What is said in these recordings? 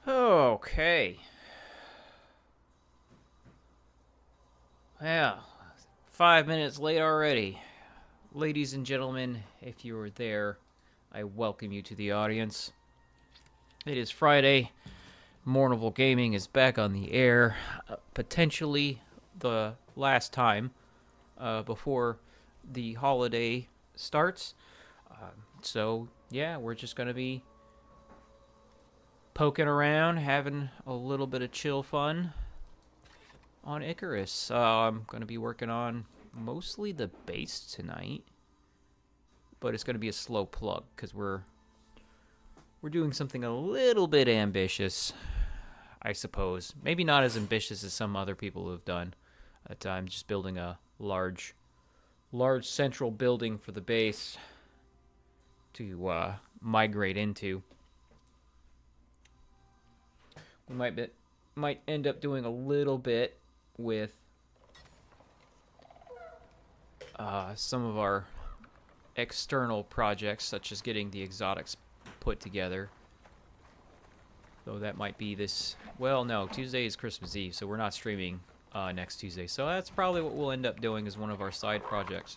Okay. Well, 5 minutes late already. Ladies and gentlemen, if you are there, I welcome you to the audience. It is Friday. Mournival Gaming is back on the air. Potentially the last time before the holiday starts. Yeah, we're just going to be poking around, having a little bit of chill fun on Icarus. I'm going to be working on mostly the base tonight, but it's going to be a slow plug because we're doing something a little bit ambitious, I suppose. Maybe not as ambitious as some other people who have done. I'm just building a large central building for the base to migrate into. We might end up doing a little bit with some of our external projects, such as getting the exotics put together. Though that might be this... Well, no, Tuesday is Christmas Eve, so we're not streaming next Tuesday. So that's probably what we'll end up doing as one of our side projects.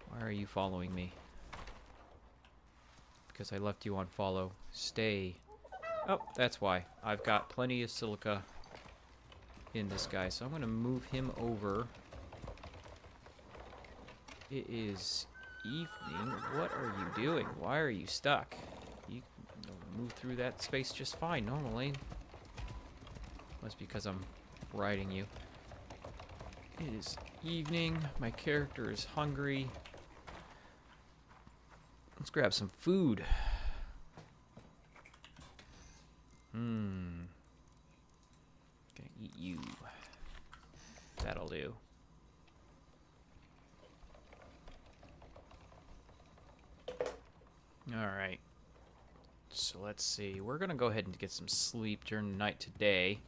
Why are you following me? Because I left you on follow. Stay. Oh, that's why. I've got plenty of silica in this guy, so I'm going to move him over. It is evening. What are you doing? Why are you stuck? You move through that space just fine normally. That's because I'm riding you. It is evening. My character is hungry. Let's grab some food. Gonna eat you. That'll do. Alright. So let's see. We're gonna go ahead and get some sleep during the night today.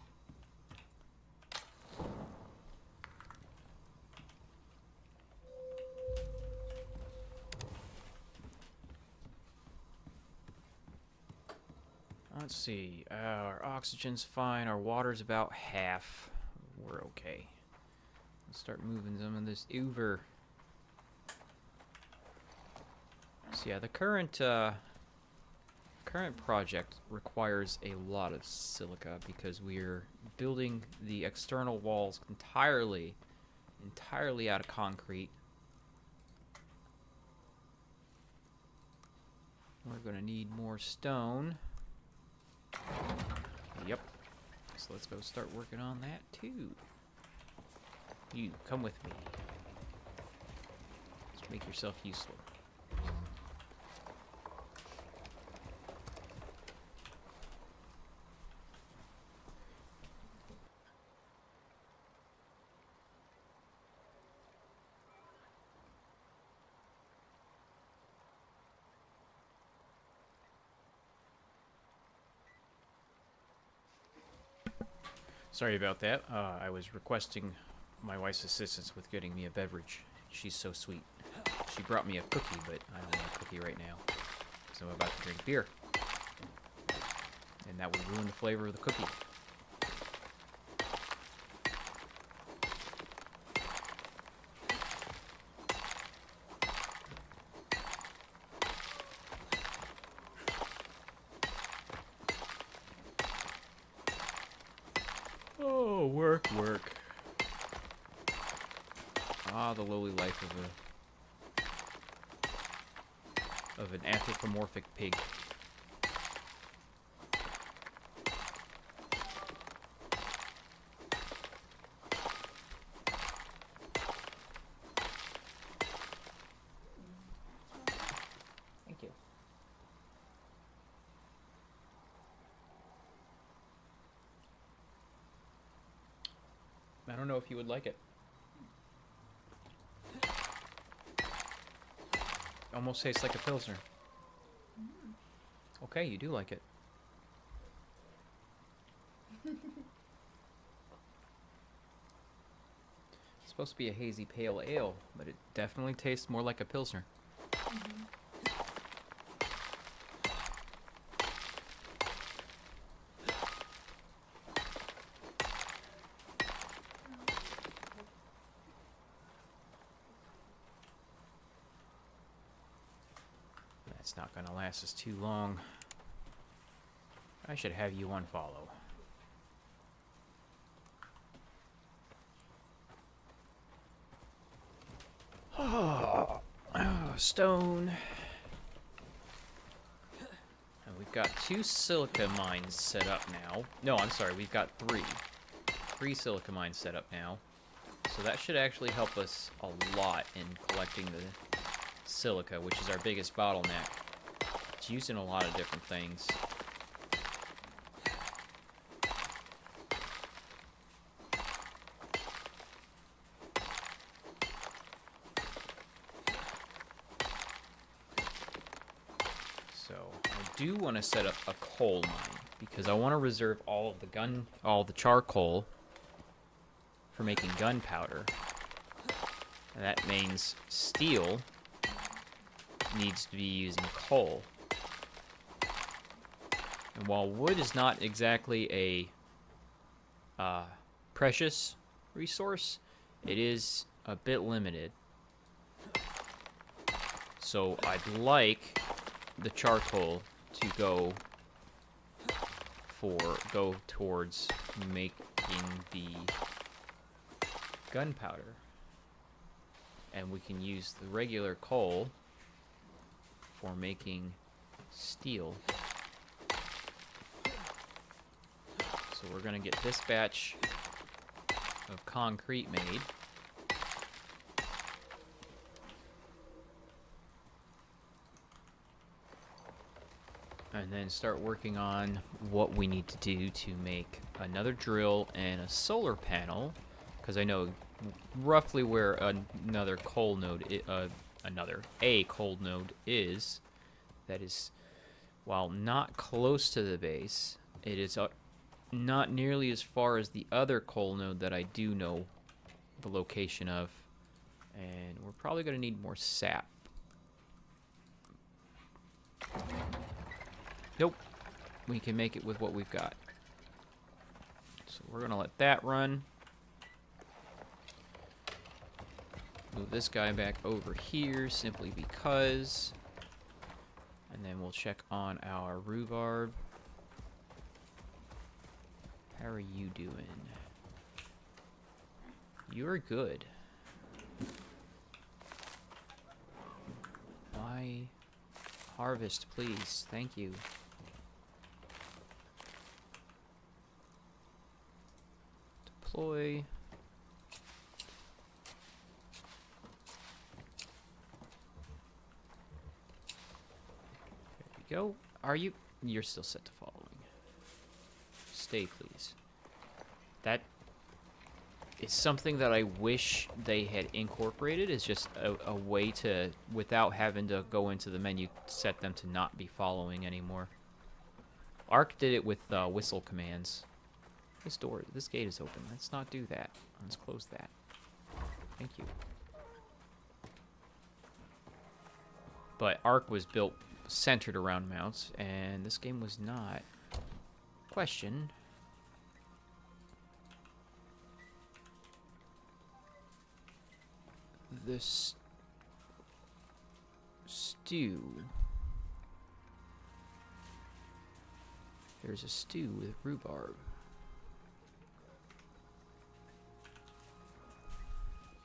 Let's see. Our oxygen's fine. Our water's about half. We're okay. Let's start moving some of this over. So yeah, the current project requires a lot of silica because we're building the external walls entirely out of concrete. We're gonna need more stone. Yep. So let's go start working on that too. You come with me. Let's make yourself useful. Sorry about that. I was requesting my wife's assistance with getting me a beverage. She's so sweet. She brought me a cookie, but I don't want a cookie right now because I'm about to drink beer. And that would ruin the flavor of the cookie. Oh, work. Ah, the lowly life of an anthropomorphic pig. Thank you. I don't know if you would like it. Almost tastes like a Pilsner. Okay, you do like it. It's supposed to be a hazy pale ale, but it definitely tastes more like a Pilsner. It's not gonna last us too long. I should have you unfollow. Oh, stone. And we've got 2 silica mines set up now. No, I'm sorry, we've got 3. 3 silica mines set up now. So that should actually help us a lot in collecting the silica, which is our biggest bottleneck. It's used in a lot of different things. So I do want to set up a coal mine because I want to reserve all the charcoal for making gunpowder. And that means steel needs to be using coal. And while wood is not exactly a precious resource, it is a bit limited. So I'd like the charcoal to go towards making the gunpowder. And we can use the regular coal for making steel. So we're gonna get this batch of concrete made. And then start working on what we need to do to make another drill and a solar panel, because I know roughly where another coal node a coal node is. That is, while not close to the base, it is not nearly as far as the other coal node that I do know the location of. And we're probably going to need more sap. Nope. We can make it with what we've got. So we're going to let that run. Move this guy back over here simply because. And then we'll check on our rhubarb. How are you doing? You're good. Why? Harvest, please. Thank you. Deploy. There we go. Are you? You're still set to following. Stay, please. That is something that I wish they had incorporated. Is just a way to, without having to go into the menu, set them to not be following anymore. Ark did it with whistle commands. This gate is open. Let's not do that. Let's close that. Thank you. But Ark was built centered around mounts, and this game was not. Question. This stew. There's a stew with rhubarb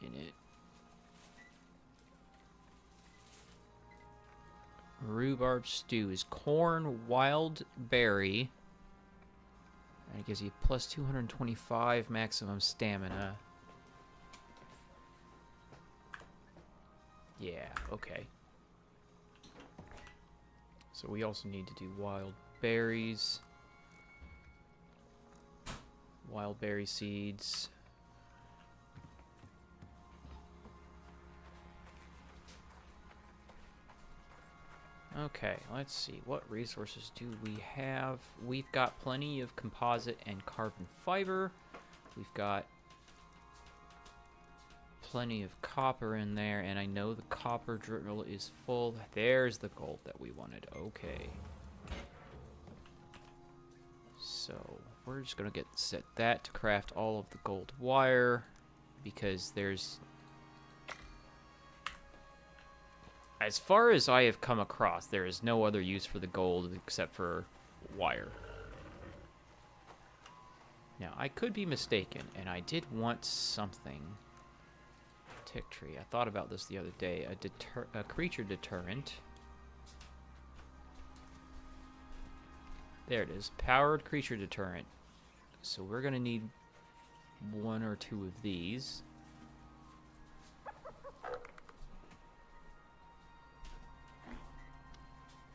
in it. Rhubarb stew is corn, wild berry. And it gives you plus 225 maximum stamina. Yeah, okay. So we also need to do wild berries. Wild berry seeds. Okay, let's see. What resources do we have? We've got plenty of composite and carbon fiber. We've got plenty of copper in there, and I know the copper drill is full. There's the gold that we wanted. Okay. So we're just gonna set that to craft all of the gold wire, because there's As far as I have come across, there is no other use for the gold except for wire. Now, I could be mistaken, and I did want something. Tick tree. I thought about this the other day. A creature deterrent. There it is. Powered creature deterrent. So we're going to need 1 or 2 of these.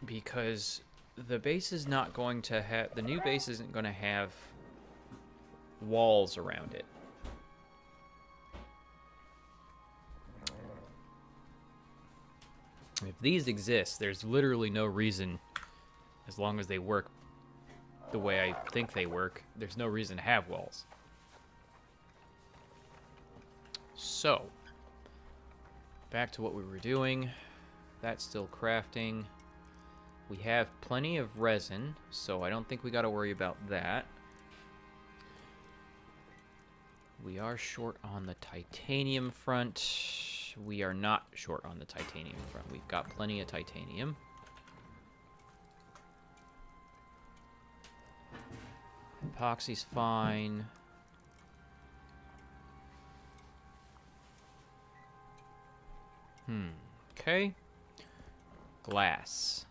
Because the base is not going to have... The new base isn't going to have walls around it. If these exist, there's literally no reason, as long as they work the way I think they work, there's no reason to have walls. So, back to what we were doing. That's still crafting. We have plenty of resin, so I don't think we got to worry about that. We are short on the titanium front. We are not short on the titanium front. We've got plenty of titanium. Epoxy's fine. Okay. Glass.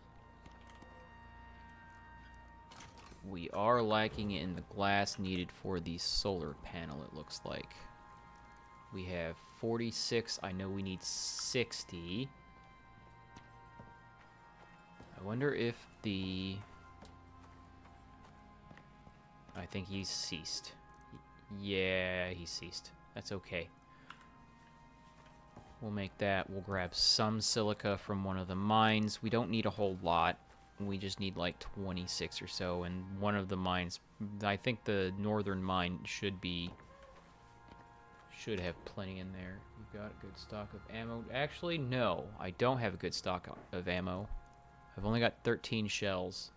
We are lacking in the glass needed for the solar panel, it looks like. We have 46. I know we need 60. I wonder if the... I think he's ceased. Yeah, he ceased. That's okay. We'll make that. We'll grab some silica from one of the mines. We don't need a whole lot. We just need like 26 or so. And one of the mines, I think the northern mine should have plenty in there. We've got a good stock of ammo. Actually, no. I don't have a good stock of ammo. I've only got 13 shells.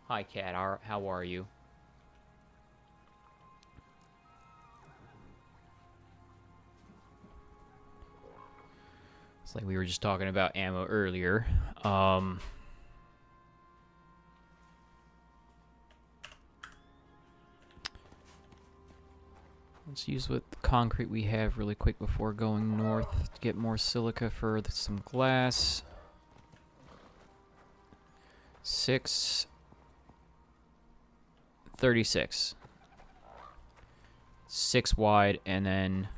Hi, Cat. How are you? It's like we were just talking about ammo earlier. Let's use what concrete we have really quick before going north to get more silica for some glass. 36. 6 wide and then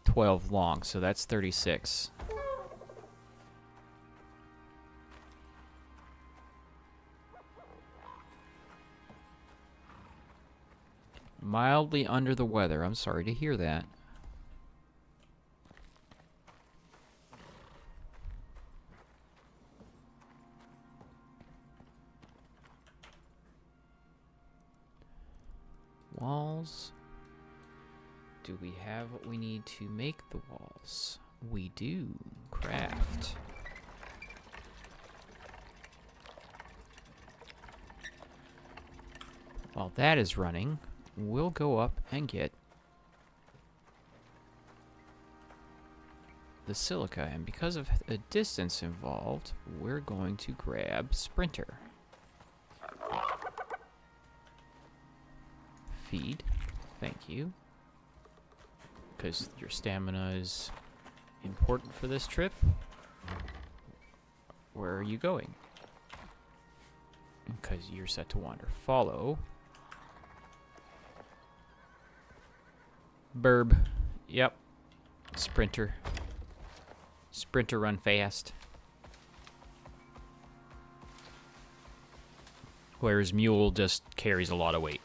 12 long, so that's 36. Mildly under the weather. I'm sorry to hear that. Walls. Do we have what we need to make the walls? We do. Craft. While that is running, we'll go up and get the silica. And because of the distance involved, we're going to grab Sprinter. Feed. Thank you. Because your stamina is important for this trip. Where are you going? Because you're set to wander. Follow. Burb. Yep. Sprinter. Sprinter run fast. Whereas Mule just carries a lot of weight.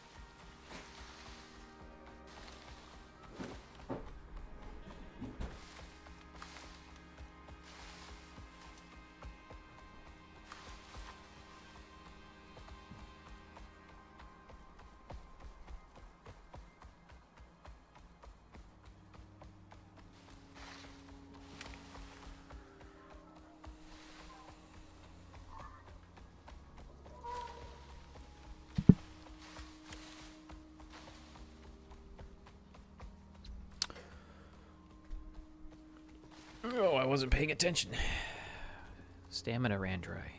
wasn't paying attention. Stamina ran dry.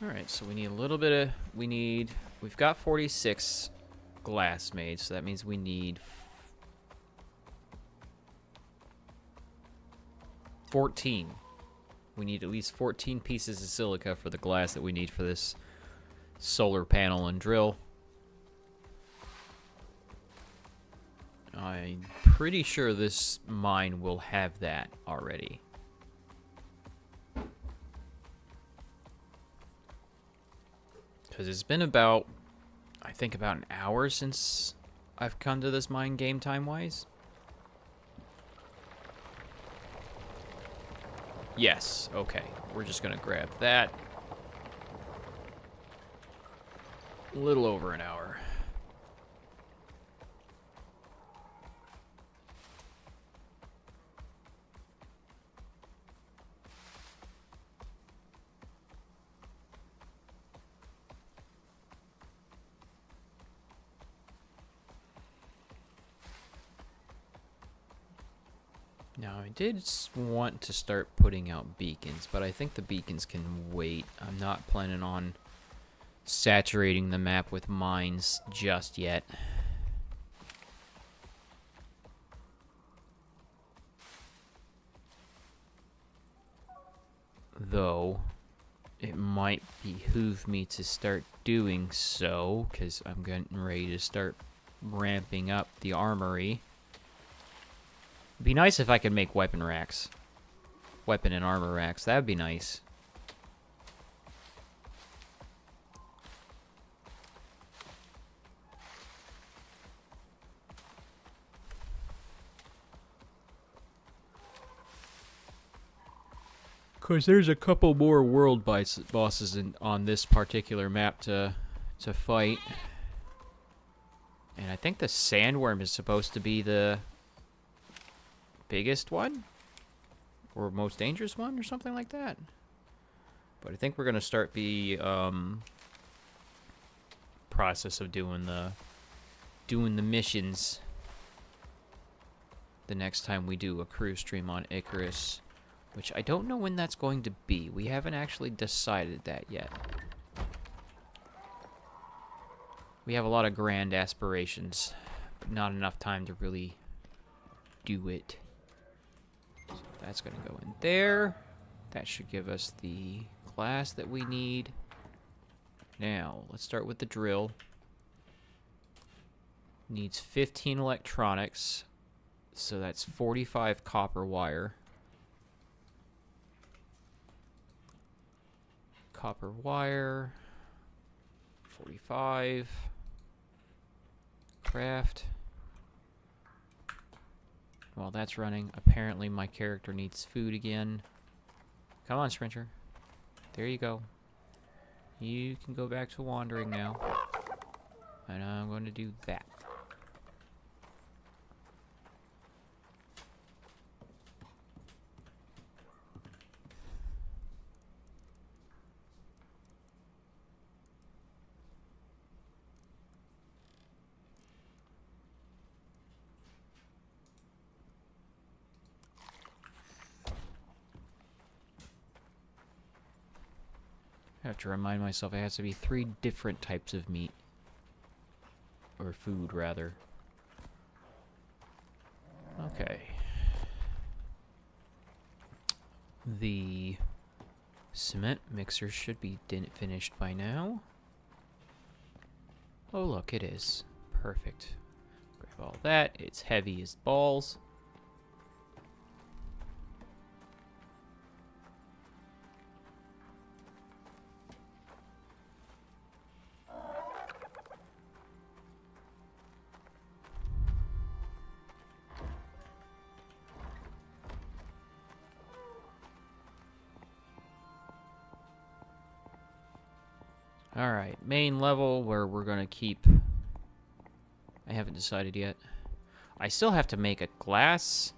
Alright, so we need a little bit of... We've got 46 glass made, so that means we need 14. We need at least 14 pieces of silica for the glass that we need for this solar panel and drill. I'm pretty sure this mine will have that already. Because it's been about, I think about an hour since I've come to this mine game time-wise. Yes, okay. We're just gonna grab that. A little over an hour. Now, I did want to start putting out beacons, but I think the beacons can wait. I'm not planning on saturating the map with mines just yet. Though, it might behoove me to start doing so, because I'm getting ready to start ramping up the armory. It'd be nice if I could make weapon racks. Weapon and armor racks. That'd be nice. Cause there's a couple more world bosses on this particular map to fight. And I think the sandworm is supposed to be the biggest one, or most dangerous one, or something like that. But I think we're gonna start the process of doing the missions the next time we do a crew stream on Icarus, which I don't know when that's going to be. We haven't actually decided that yet. We have a lot of grand aspirations, but not enough time to really do it. That's going to go in there. That should give us the glass that we need. Now, let's start with the drill. Needs 15 electronics, so that's 45 copper wire. Copper wire, 45. Craft. While that's running, apparently my character needs food again. Come on, Sprinter. There you go. You can go back to wandering now. And I'm going to do that. I have to remind myself it has to be 3 different types of meat. Or food, rather. Okay. The cement mixer should be finished by now. Oh, look, it is. Perfect. Grab all that. It's heavy as balls. Alright, main level where we're gonna keep... I haven't decided yet. I still have to make a glass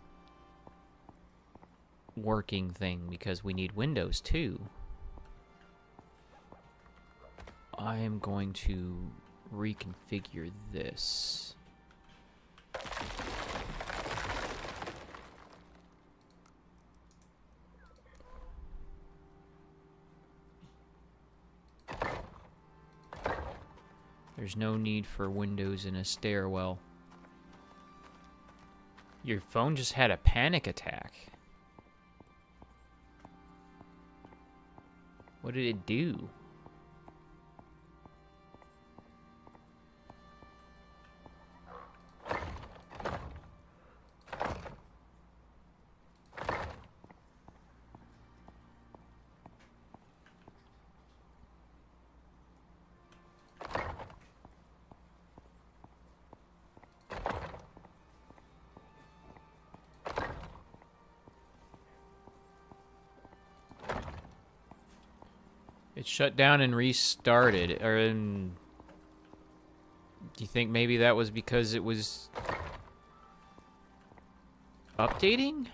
working thing because we need windows too. I am going to reconfigure this. There's no need for windows in a stairwell. Your phone just had a panic attack. What did it do? It shut down and restarted. Do you think maybe that was because it was updating?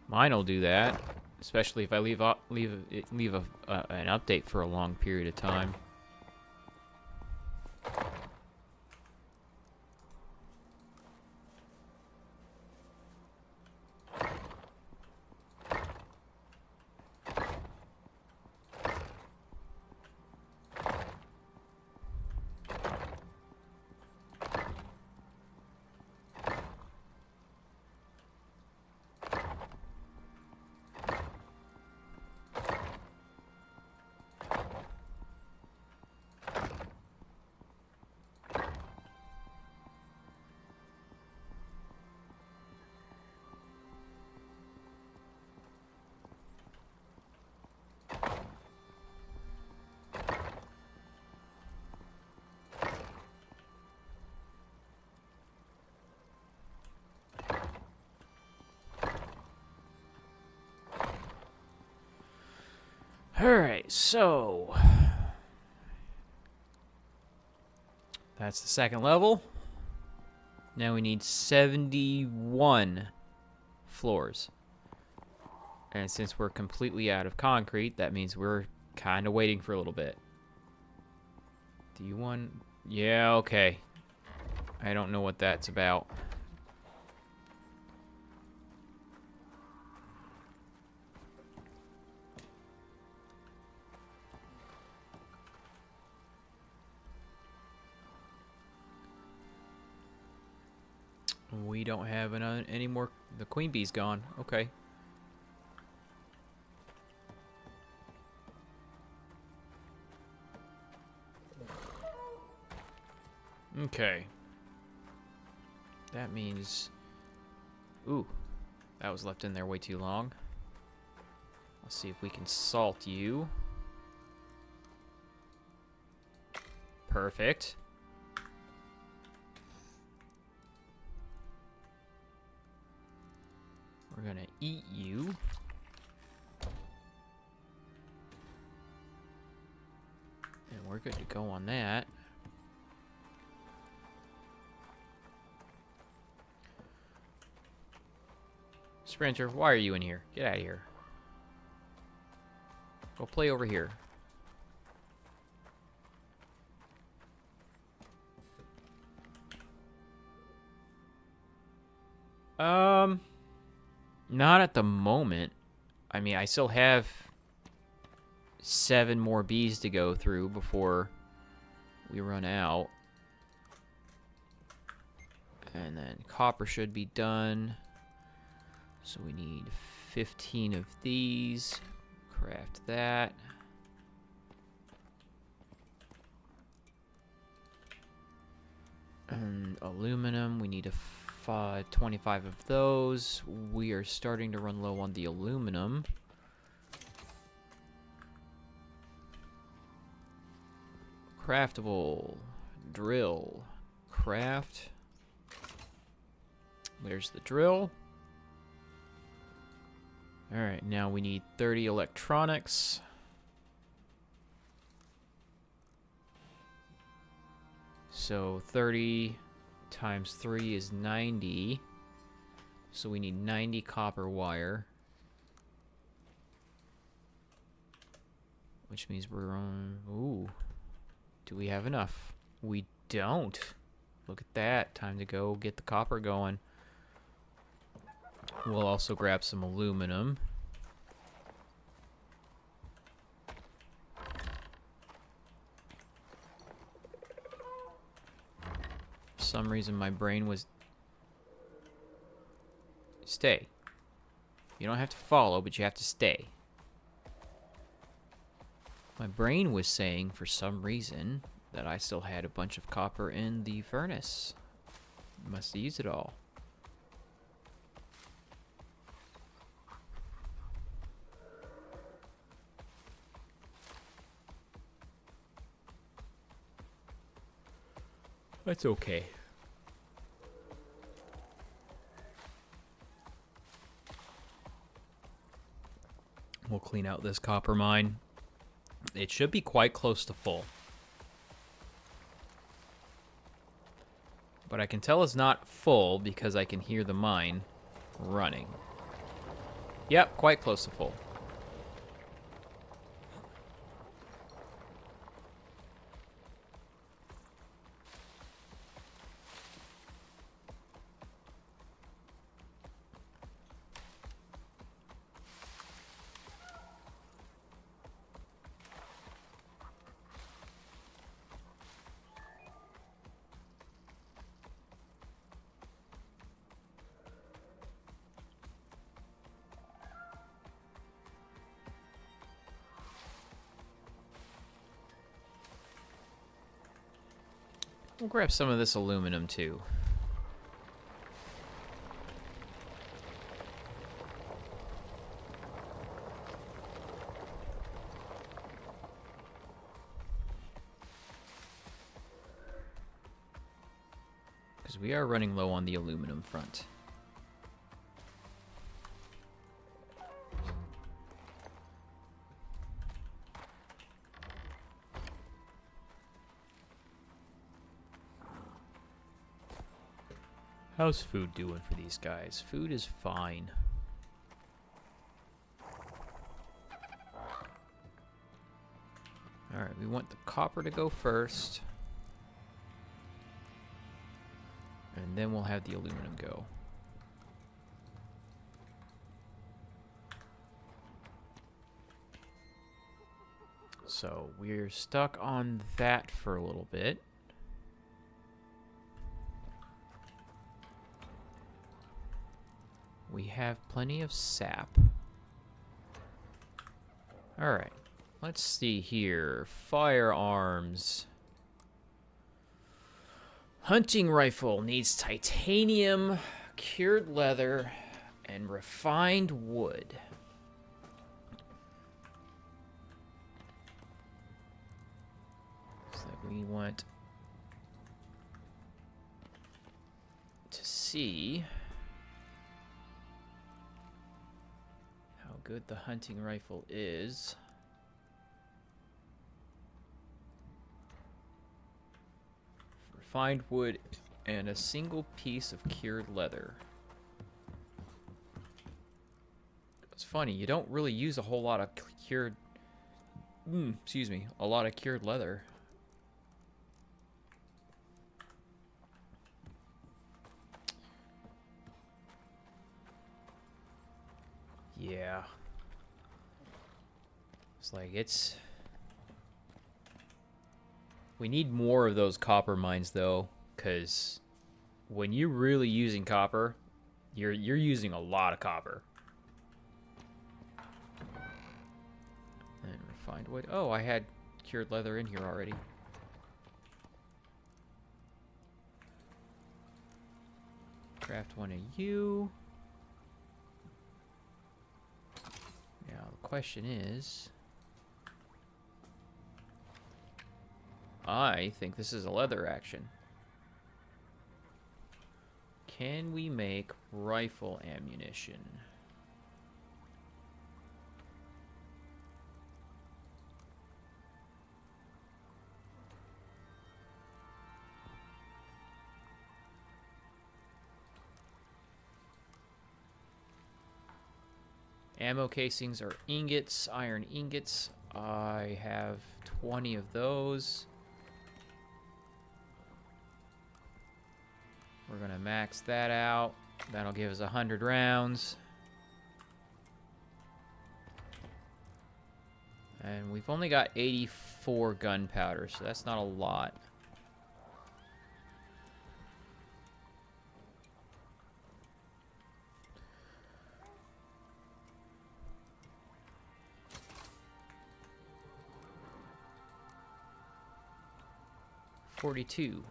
Mine'll do that, especially if I leave an update for a long period of time. Alright, so that's the second level. Now we need 71 floors. And since we're completely out of concrete, that means we're kind of waiting for a little bit. Do you want... Yeah, okay. I don't know what that's about. We don't have any more. The queen bee's gone. Okay. Okay. That means... Ooh. That was left in there way too long. Let's see if we can salt you. Perfect. We're gonna eat you. And we're good to go on that. Sprinter, why are you in here? Get out of here. Go play over here. Not at the moment. I mean, I still have 7 more bees to go through before we run out. And then copper should be done. So we need 15 of these. Craft that. And aluminum, we need 25 of those. We are starting to run low on the aluminum. Craftable. Drill. Craft. There's the drill. Alright, now we need 30 electronics. So 30 times 3 is 90. So we need 90 copper wire. which means we're on... Ooh. Do we have enough? We don't. Look at that. Time to go get the copper going. We'll also grab some aluminum. For some reason my brain was... Stay. You don't have to follow, but you have to stay. My brain was saying, for some reason, that I still had a bunch of copper in the furnace. Must have used it all. That's okay. We'll clean out this copper mine. It should be quite close to full. But I can tell it's not full because I can hear the mine running. Yep, quite close to full. We'll grab some of this aluminum too. Because we are running low on the aluminum front. How's food doing for these guys? Food is fine. Alright, we want the copper to go first. And then we'll have the aluminum go. So we're stuck on that for a little bit. We have plenty of sap. Alright, let's see here. Firearms. Hunting rifle needs titanium, cured leather, and refined wood. So we want to see how good the hunting rifle is. Refined wood and a single piece of cured leather. It's funny, you don't really use a whole lot of cured... excuse me, a lot of cured leather. Yeah. It's like, it's... We need more of those copper mines, though, because when you're really using copper, you're using a lot of copper. And refined wood. Oh, I had cured leather in here already. Craft one of you. Now, the question is... I think this is a leather action. Can we make rifle ammunition? Ammo casings are ingots, iron ingots. I have 20 of those. We're gonna max that out. That'll give us 100 rounds. And we've only got 84 gunpowder, so that's not a lot. $42.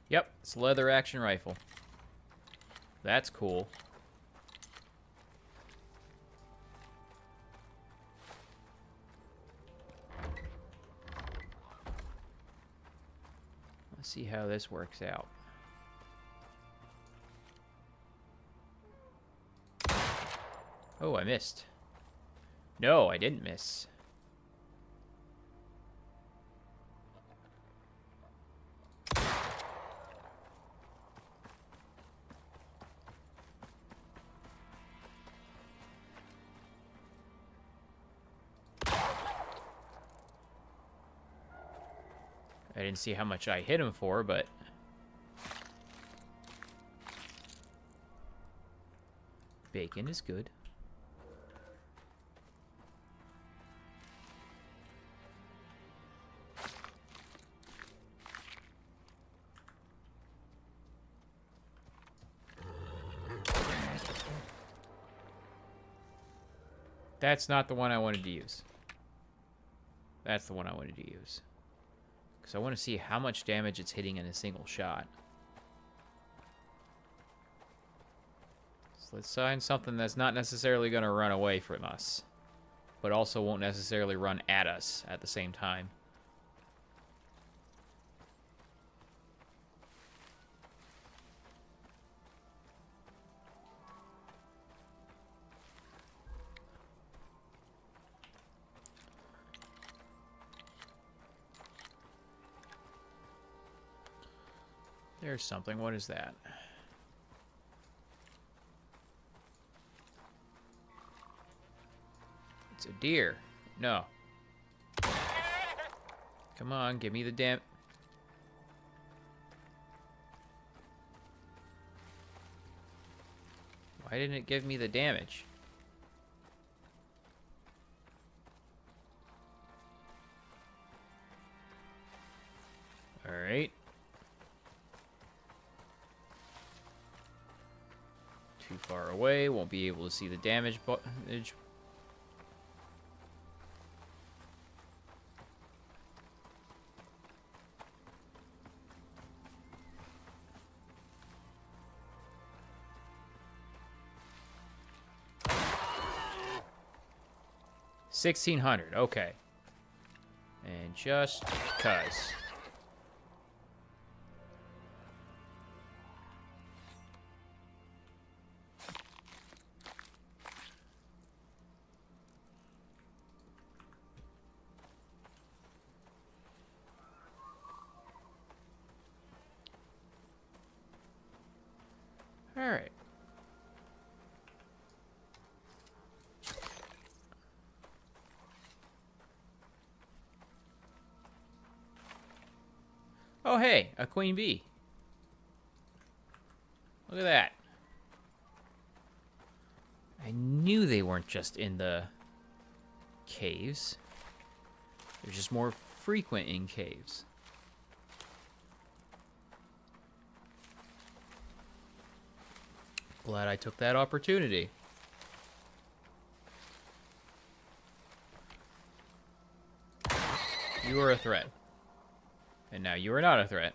Yep, it's a leather action rifle. That's cool. Let's see how this works out. Oh, I missed. No, I didn't miss. I didn't see how much I hit him for, but... Bacon is good. That's not the one I wanted to use. That's the one I wanted to use. Because I want to see how much damage it's hitting in a single shot. So let's find something that's not necessarily going to run away from us, but also won't necessarily run at us at the same time. There's something. What is that? It's a deer. No. Come on, give me the damn... Why didn't it give me the damage? Alright. Too far away, won't be able to see the damage. $1,600, okay. And just cuz. All right. Oh, hey, a queen bee. Look at that. I knew they weren't just in the caves. They're just more frequent in caves. Glad I took that opportunity. You are a threat. And now you are not a threat.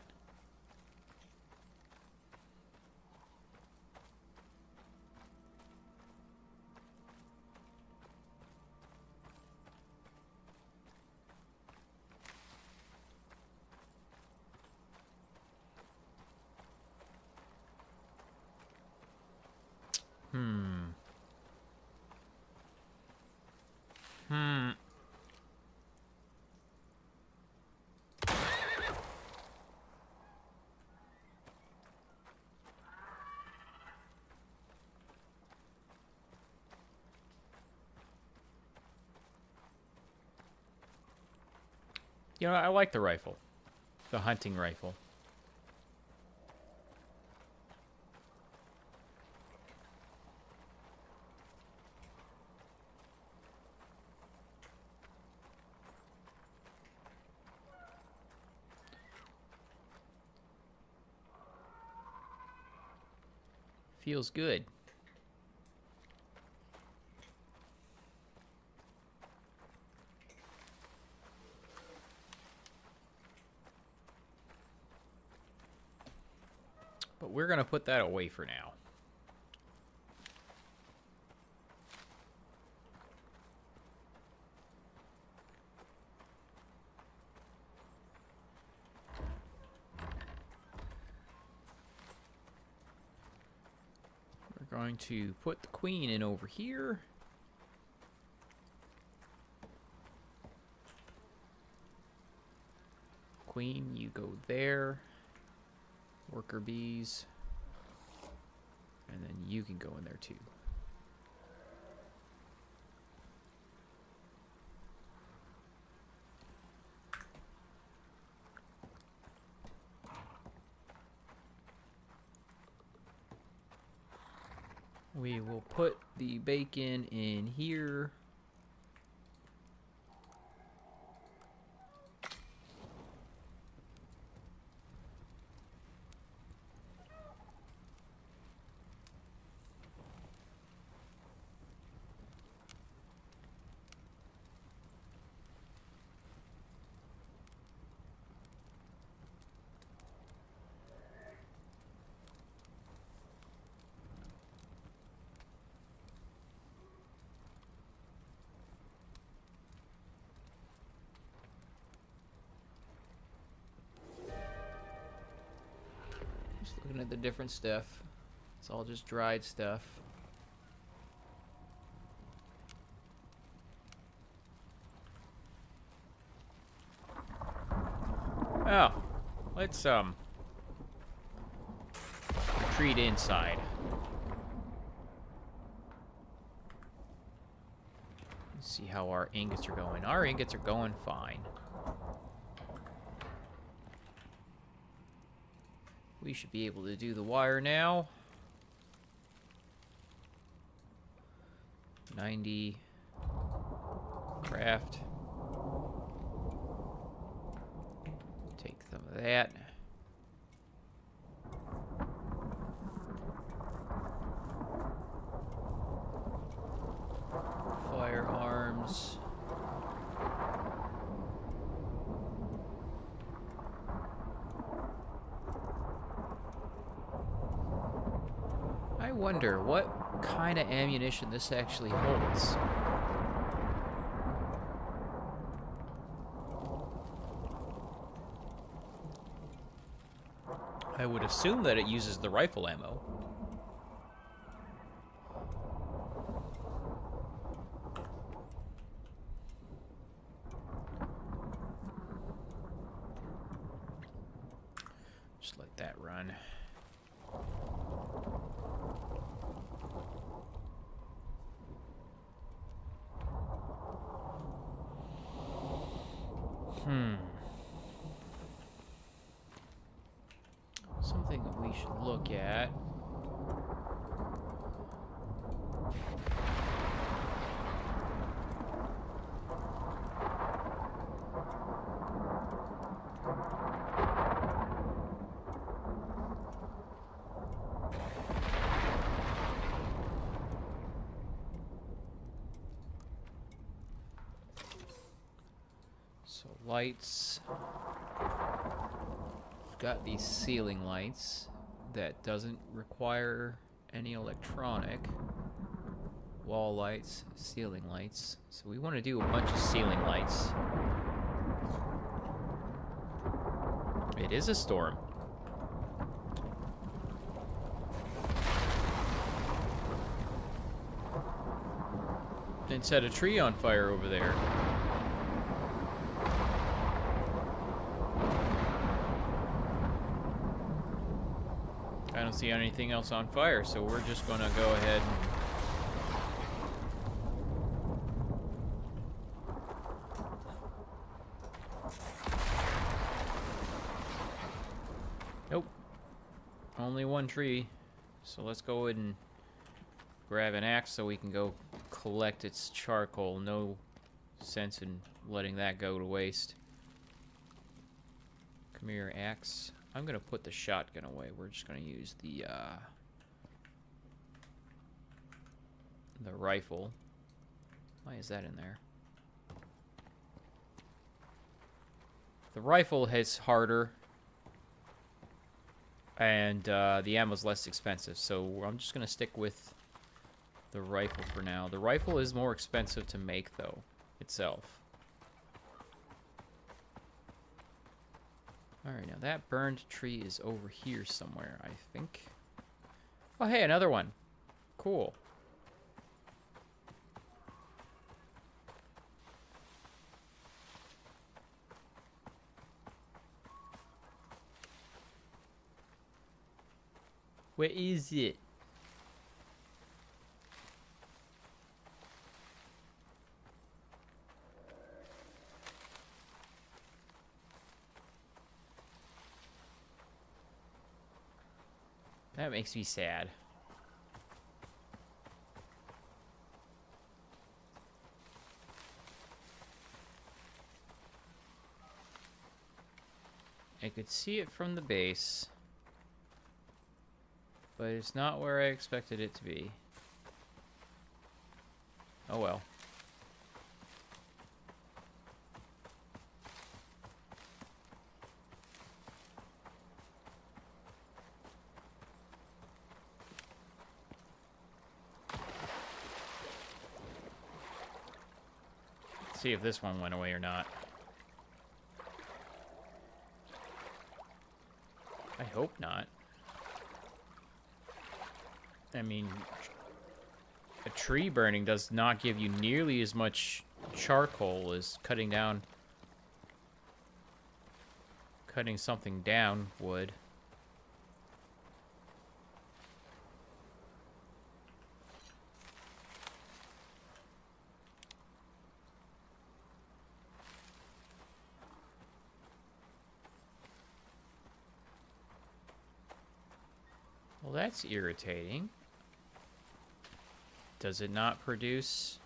You know, I like the rifle. The hunting rifle. Feels good. But we're going to put that away for now. We're going to put the queen in over here. Queen, you go there. Worker bees. And then you can go in there too. We will put the bacon in here. Just looking at the different stuff. It's all just dried stuff. Oh, let's retreat inside. Let's see how our ingots are going. Our ingots are going fine. We should be able to do the wire now. 90 craft. Take some of that. Firearms. I wonder what kind of ammunition this actually holds. I would assume that it uses the rifle ammo. Just let that run. Something that we should look at. So lights. We've got these ceiling lights that doesn't require any electronic. Wall lights, ceiling lights. So we want to do a bunch of ceiling lights. It is a storm. Then set a tree on fire over there. I don't see anything else on fire, so we're just gonna go ahead and Only one tree. So let's go ahead and grab an axe so we can go collect its charcoal. No sense in letting that go to waste. Come here, axe. I'm gonna put the shotgun away. We're just gonna use the rifle. Why is that in there? The rifle hits harder, and the ammo's less expensive, so I'm just gonna stick with the rifle for now. The rifle is more expensive to make, though, itself. Alright, now that burned tree is over here somewhere, I think. Oh, hey, another one. Cool. Where is it? That makes me sad. I could see it from the base, but it's not where I expected it to be. Oh well. Let's see if this one went away or not. I hope not. I mean, a tree burning does not give you nearly as much charcoal as cutting something down would. Well, that's irritating. Does it not produce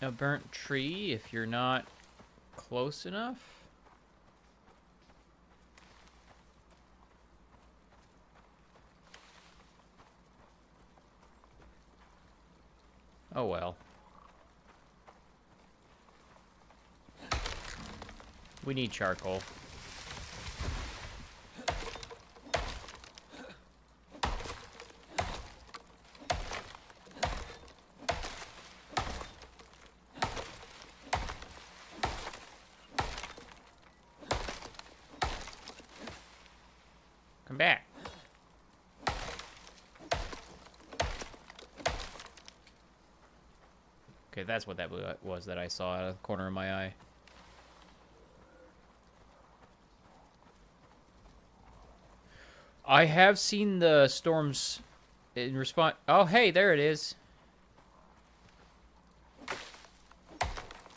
a burnt tree if you're not close enough? Oh well. We need charcoal. Come back. Okay, that's what that was that I saw out of the corner of my eye. I have seen the storms in response. Oh, hey, there it is.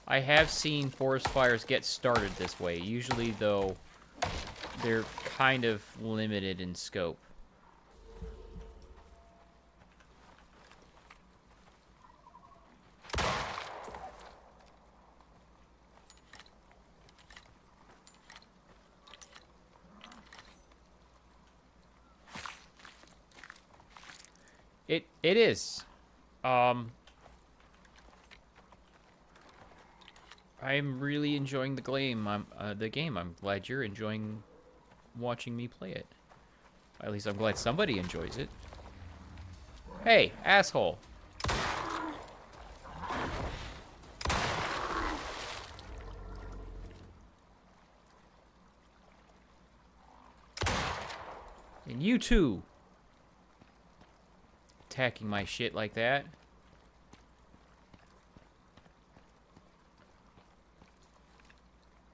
I have seen forest fires get started this way. Usually, though, they're kind of limited in scope. It is. I'm really enjoying the game. I'm glad you're enjoying watching me play it. At least I'm glad somebody enjoys it. Hey, asshole. And you too. Attacking my shit like that.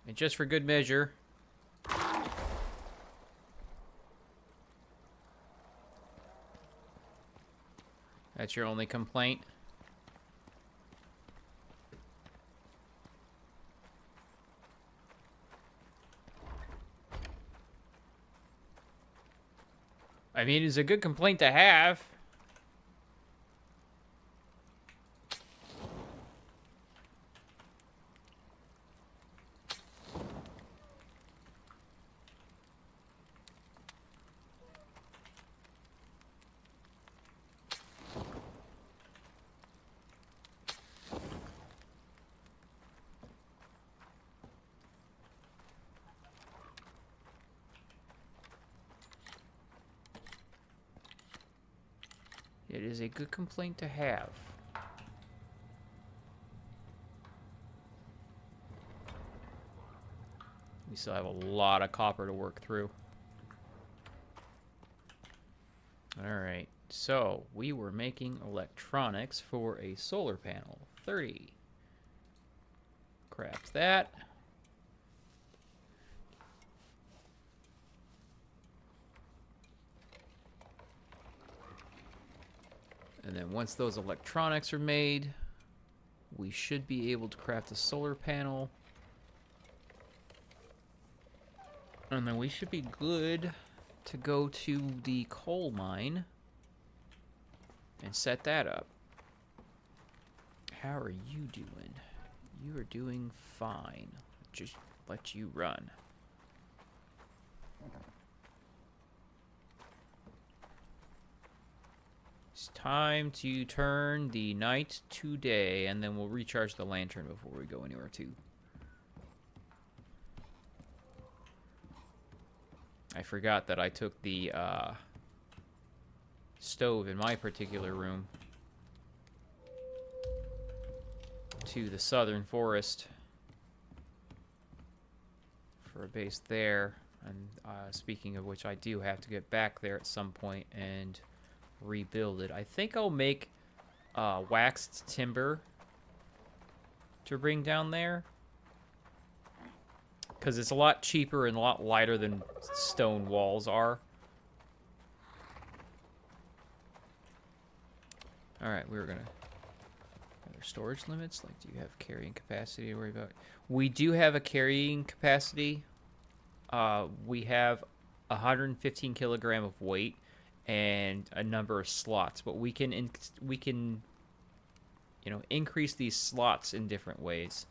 And just for good measure. That's your only complaint? I mean, it's a good complaint to have. It is a good complaint to have. We still have a lot of copper to work through. Alright, so we were making electronics for a solar panel. 30. Craft that. And then once those electronics are made, we should be able to craft a solar panel. And then we should be good to go to the coal mine and set that up. How are you doing? You are doing fine. Just let you run. It's time to turn the night to day, and then we'll recharge the lantern before we go anywhere too. I forgot that I took the stove in my particular room to the southern forest for a base there. And speaking of which, I do have to get back there at some point and rebuild it. I think I'll make waxed timber to bring down there, because it's a lot cheaper and a lot lighter than stone walls are. Alright, we were gonna... Are there storage limits? Like, do you have carrying capacity to worry about? We do have a carrying capacity. We have 115 kilogram of weight and a number of slots, but we can you know, increase these slots in different ways.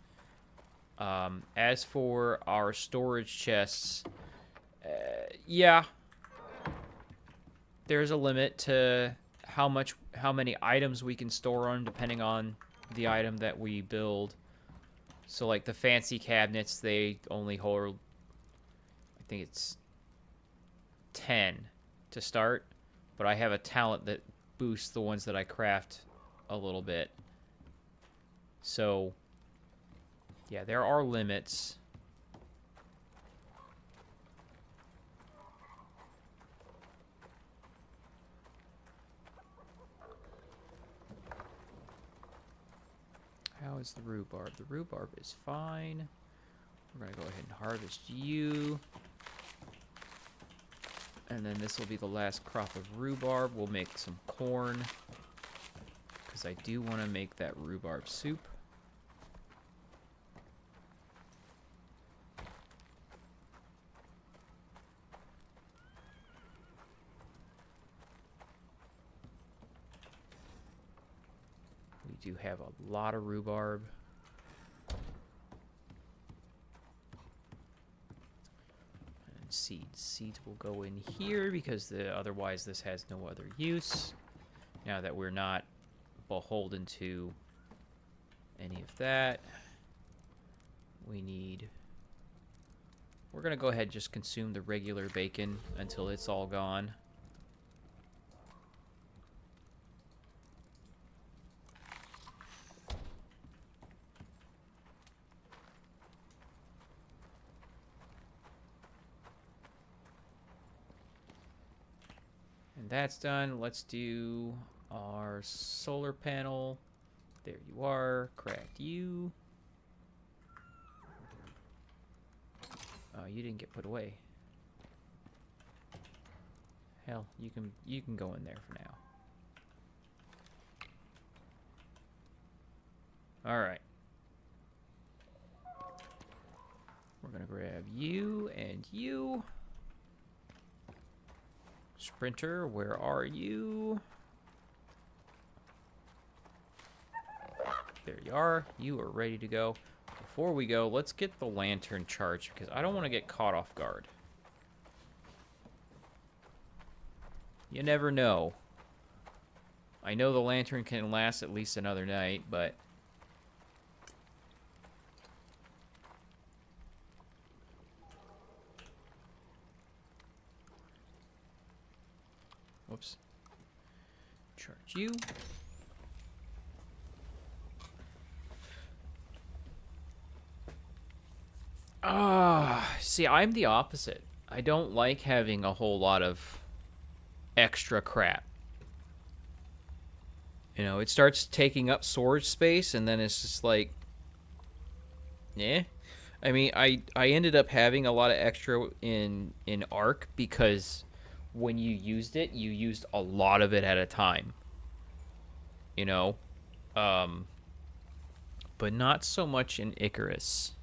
As for our storage chests, yeah, there's a limit to how many items we can store on, depending on the item that we build. So like the fancy cabinets, they only hold, I think it's 10 to start, but I have a talent that boosts the ones that I craft a little bit. So yeah, there are limits. How is the rhubarb? The rhubarb is fine. We're going to go ahead and harvest you. And then this will be the last crop of rhubarb. We'll make some corn, because I do want to make that rhubarb soup. We do have a lot of rhubarb. And seeds will go in here, because otherwise this has no other use. Now that we're not beholden to any of that, we're gonna go ahead and just consume the regular bacon until it's all gone. That's done. Let's do our solar panel. There you are. Craft you. Oh, you didn't get put away. Hell, you can go in there for now. All right. We're gonna grab you and you. Sprinter, where are you? There you are. You are ready to go. Before we go, let's get the lantern charged because I don't want to get caught off guard. You never know. I know the lantern can last at least another night, but... Whoops. Charge you. See, I'm the opposite. I don't like having a whole lot of extra crap. You know, it starts taking up storage space, and then it's just like, yeah. I mean, I ended up having a lot of extra in Ark because when you used it, you used a lot of it at a time. You know, but not so much in Icarus.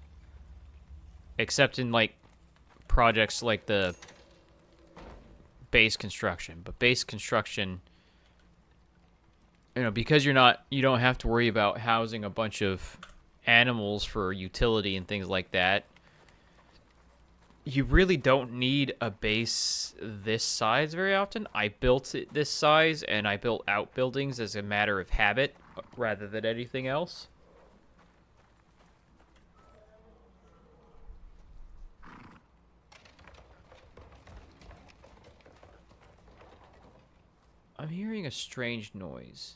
Except in, like, projects like the base construction. But base construction, you know, because you don't have to worry about housing a bunch of animals for utility and things like that. You really don't need a base this size very often. I built it this size, and I built outbuildings as a matter of habit rather than anything else. I'm hearing a strange noise.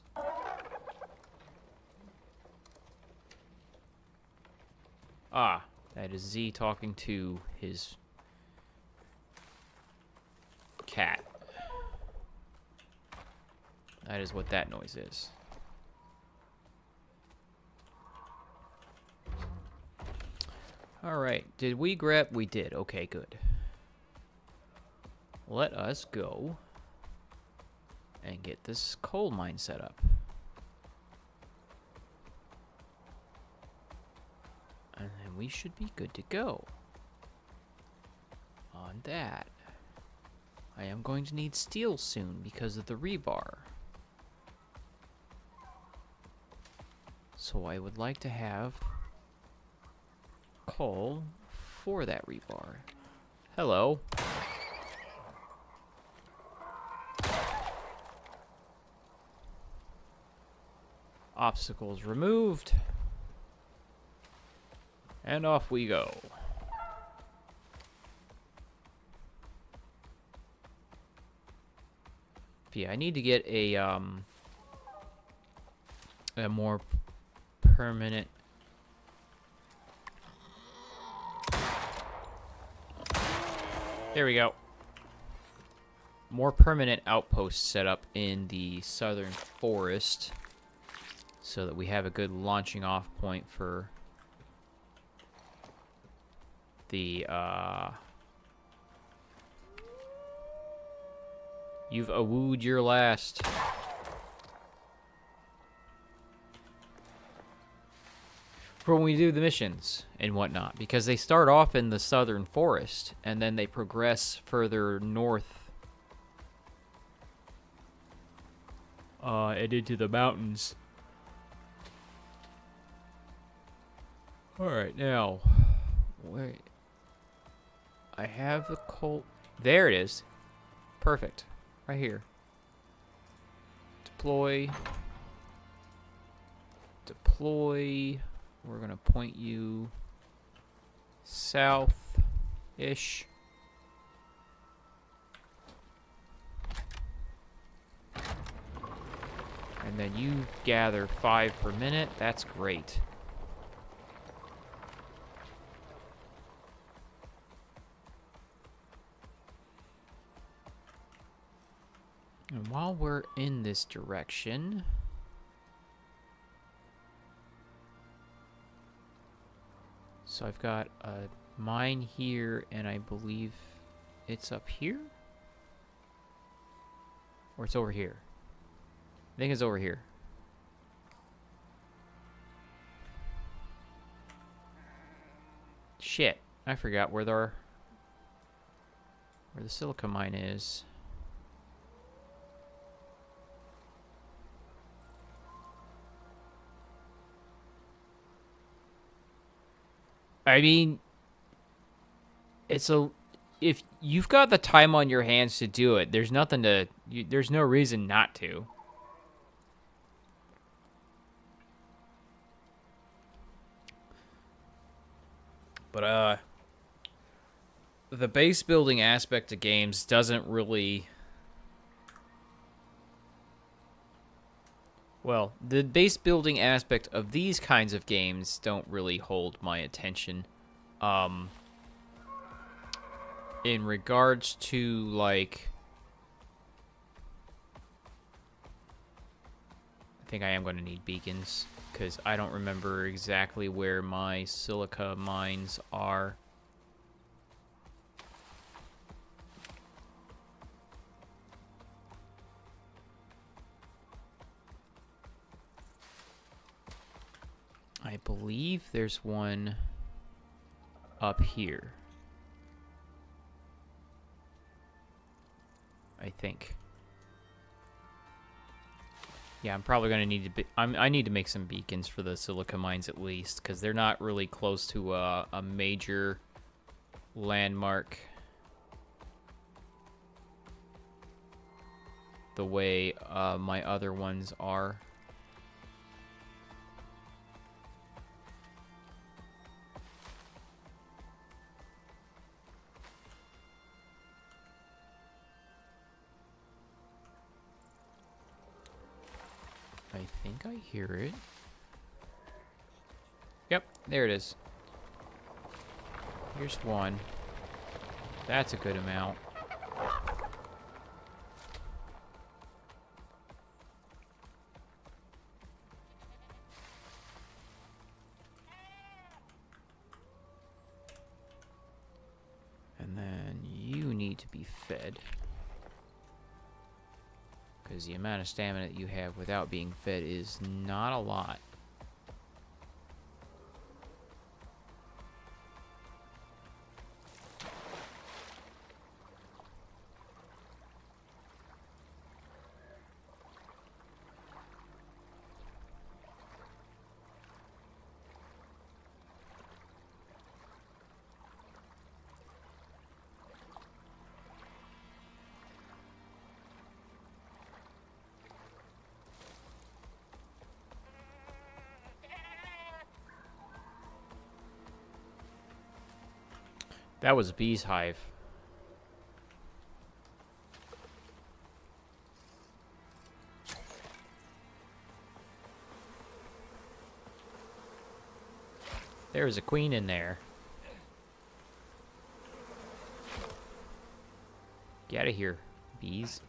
Ah, that is Z talking to his cat. That is what that noise is. Alright, did we grab? We did. Okay, good. Let us go and get this coal mine set up. And then we should be good to go. On that. I am going to need steel soon because of the rebar. So I would like to have coal for that rebar. Hello. Obstacles removed. And off we go. Yeah, I need to get a more permanent. There we go. More permanent outpost set up in the southern forest so that we have a good launching off point for the you've awooed your last. For when we do the missions and whatnot, because they start off in the southern forest and then they progress further north and into the mountains. Alright, now wait, I have the coal. There it is. Perfect. Right here. Deploy. Deploy. We're going to point you south-ish. And then you gather 5 per minute. That's great. And while we're in this direction, so I've got a mine here, and I believe it's up here? Or it's over here. I think it's over here. Shit, I forgot where the silica mine is. I mean, if you've got the time on your hands to do it, there's nothing to... there's no reason not to. But, the base building aspect of games doesn't really... Well, the base building aspect of these kinds of games don't really hold my attention. In regards to, like... I think I am going to need beacons, because I don't remember exactly where my silica mines are. I believe there's one up here. I think. Yeah, I'm probably going to need to... I need to make some beacons for the silica mines at least, because they're not really close to a major landmark the way my other ones are. I think I hear it. Yep, there it is. Here's one. That's a good amount. And then you need to be fed. Because the amount of stamina that you have without being fed is not a lot. That was Bee's Hive. There's a queen in there. Get out of here, bees.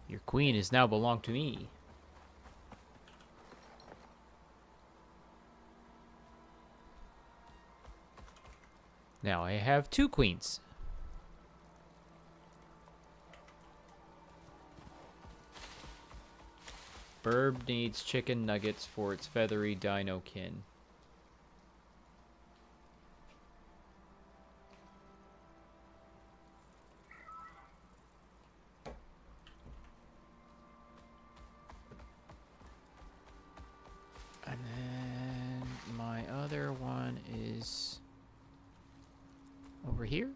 Your queen has now belonged to me. Now I have 2 queens. Burb needs chicken nuggets for its feathery dino kin. And then my other one is over here.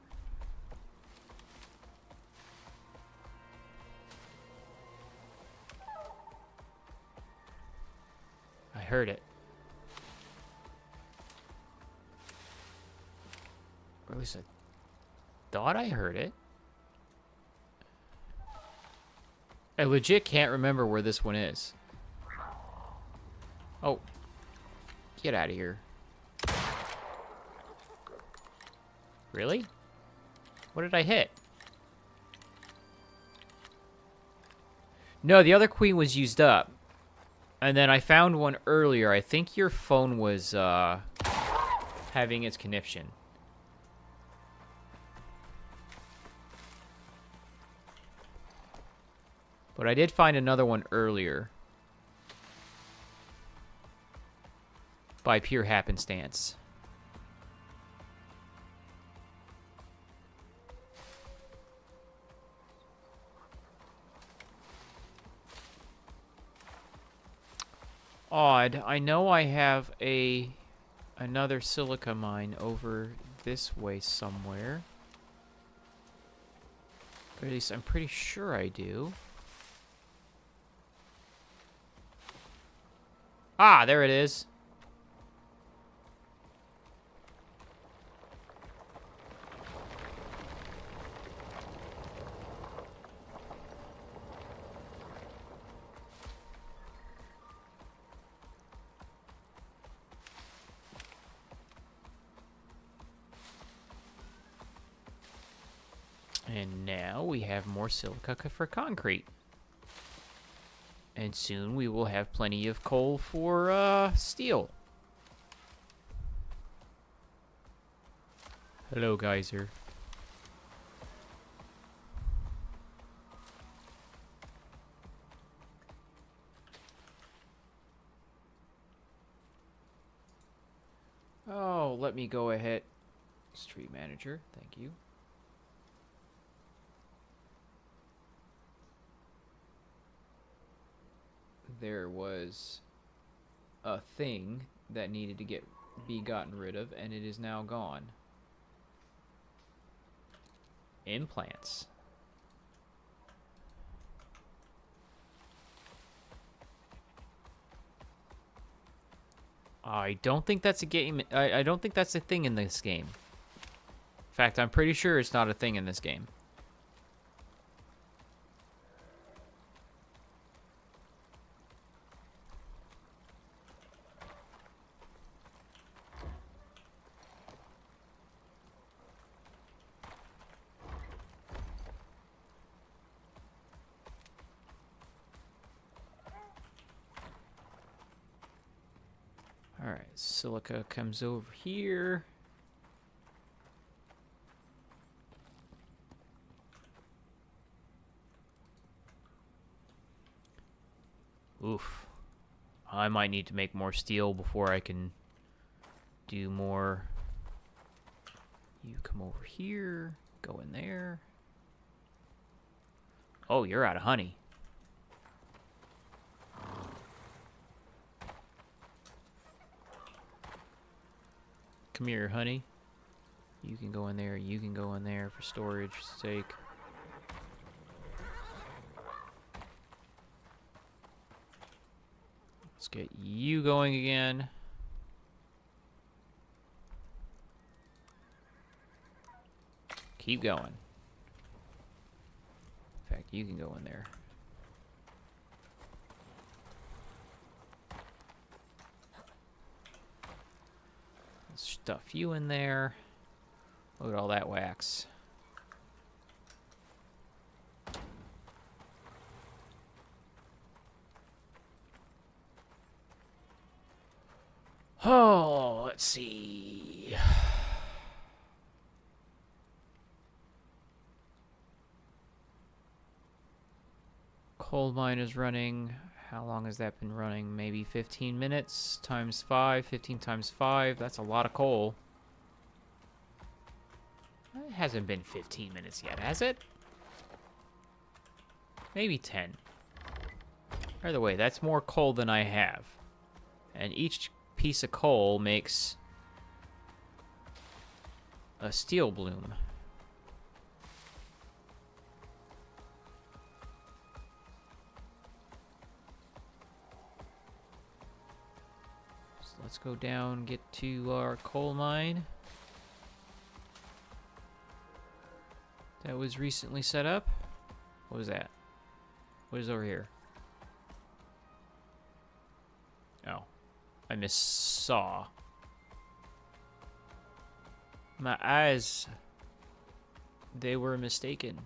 I heard it. Or at least I thought I heard it. I legit can't remember where this one is. Oh. Get out of here. Really? What did I hit? No, the other queen was used up. And then I found one earlier. I think your phone was having its conniption. But I did find another one earlier. By pure happenstance. Odd. I know I have a another silica mine over this way somewhere. Or at least I'm pretty sure I do. Ah, there it is. And now we have more silica for concrete. And soon we will have plenty of coal for steel. Hello, geyser. Oh, let me go ahead. Street manager, thank you. There was a thing that needed to be gotten rid of, and it is now gone. Implants. I don't think that's a game. I don't think that's a thing in this game. In fact, I'm pretty sure it's not a thing in this game. Alright, silica comes over here. Oof. I might need to make more steel before I can do more. You come over here, go in there. Oh, you're out of honey. Come here, honey. You can go in there, you can go in there for storage sake. Let's get you going again. Keep going. In fact, you can go in there. Stuff you in there. Look at all that wax. Oh, let's see. Coal mine is running. How long has that been running? Maybe 15 minutes times 5. 15 times 5. That's a lot of coal. It hasn't been 15 minutes yet, has it? Maybe 10. Either way, that's more coal than I have. And each piece of coal makes a steel bloom. Let's go down, get to our coal mine that was recently set up. What was that? What is over here? Oh, I missaw. My eyes, they were mistaken.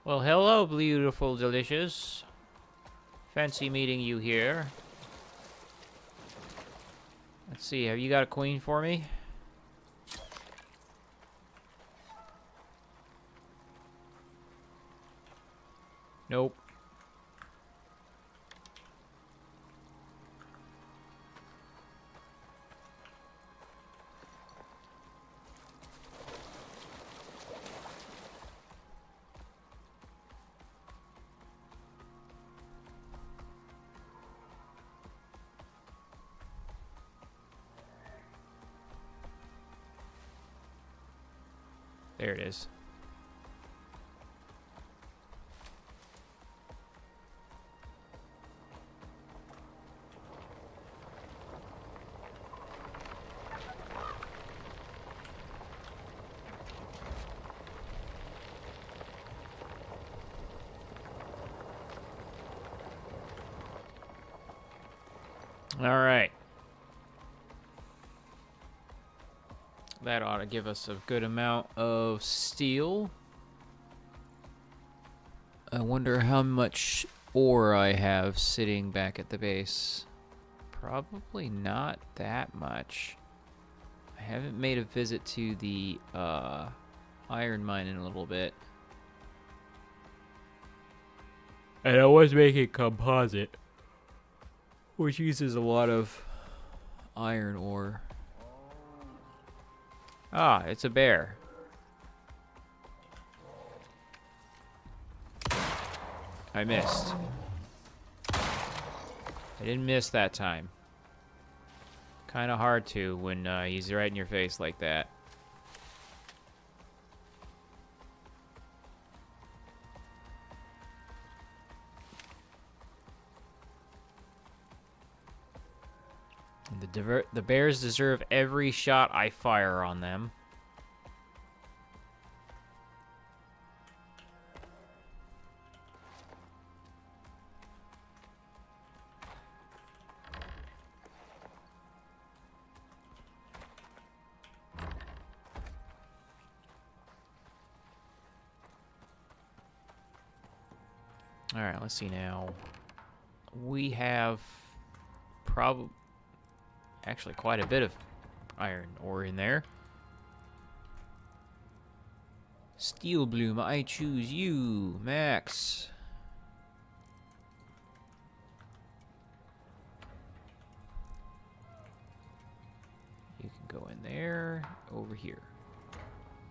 Well, hello, beautiful, delicious. Fancy meeting you here. Let's see, have you got a queen for me? Nope. There it is. All right. That ought to give us a good amount of steel. I wonder how much ore I have sitting back at the base. Probably not that much. I haven't made a visit to the iron mine in a little bit. And I was making composite, which uses a lot of iron ore. Ah, it's a bear. I missed. I didn't miss that time. Kind of hard to when he's right in your face like that. The bears deserve every shot I fire on them. All right, let's see now. We have probably actually quite a bit of iron ore in there. Steel Bloom, I choose you, Max. You can go in there, over here.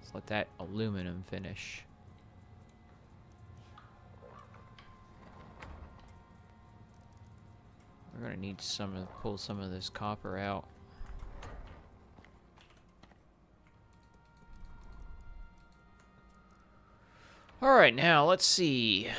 Let's let that aluminum finish. We're gonna need pull some of this copper out. All right, now let's see.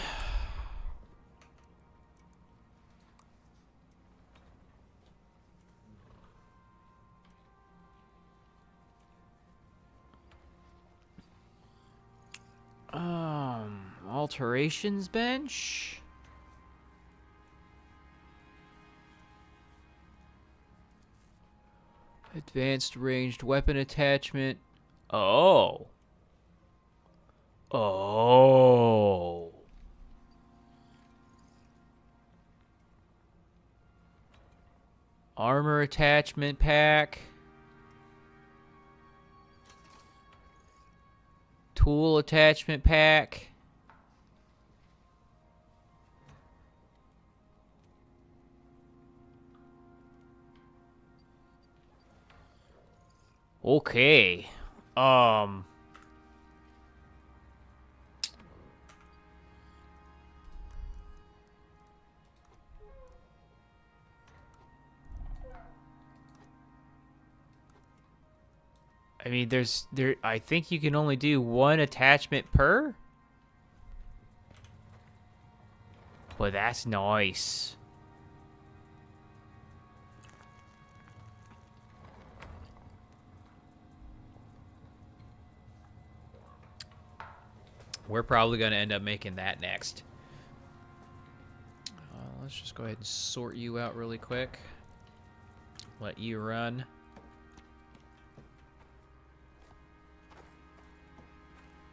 Alterations bench. Advanced ranged weapon attachment. Oh. Oh. Armor attachment pack. Tool attachment pack. Okay. I mean, I think you can only do one attachment per. Well, that's nice. We're probably going to end up making that next. Let's just go ahead and sort you out really quick. Let you run.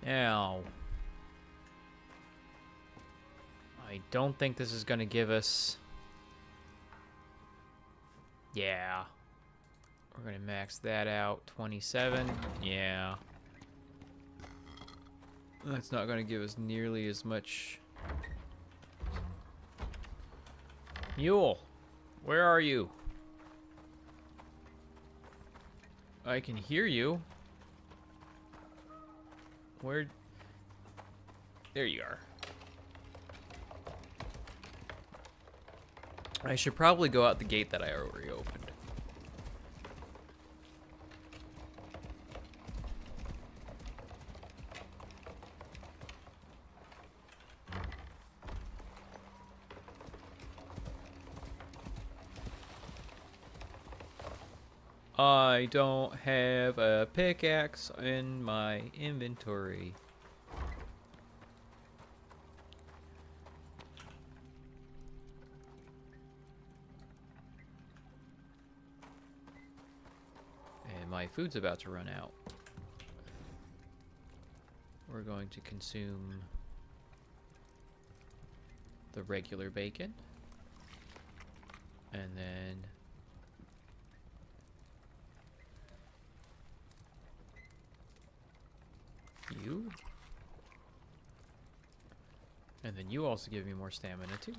Now, I don't think this is going to give us... Yeah. We're going to max that out. 27. Yeah. That's not going to give us nearly as much. Mule, where are you? I can hear you. Where? There you are. I should probably go out the gate that I already opened. I don't have a pickaxe in my inventory. And my food's about to run out. We're going to consume the regular bacon. And then you. And then you also give me more stamina too.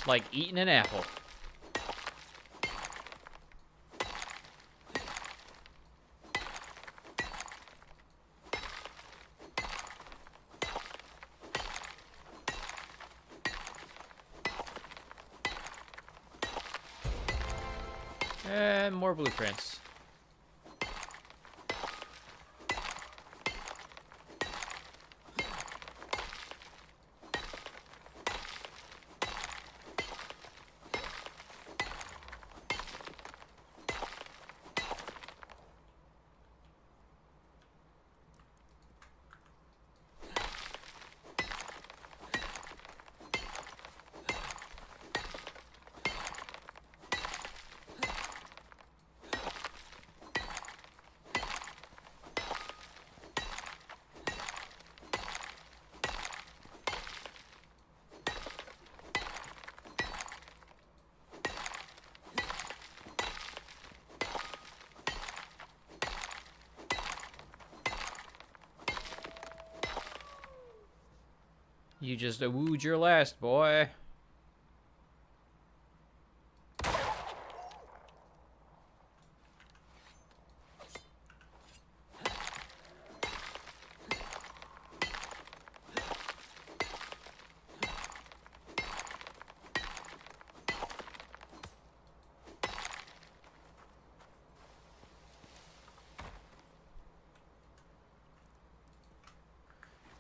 Like eating an apple. And more blueprints. You just wooed your last, boy.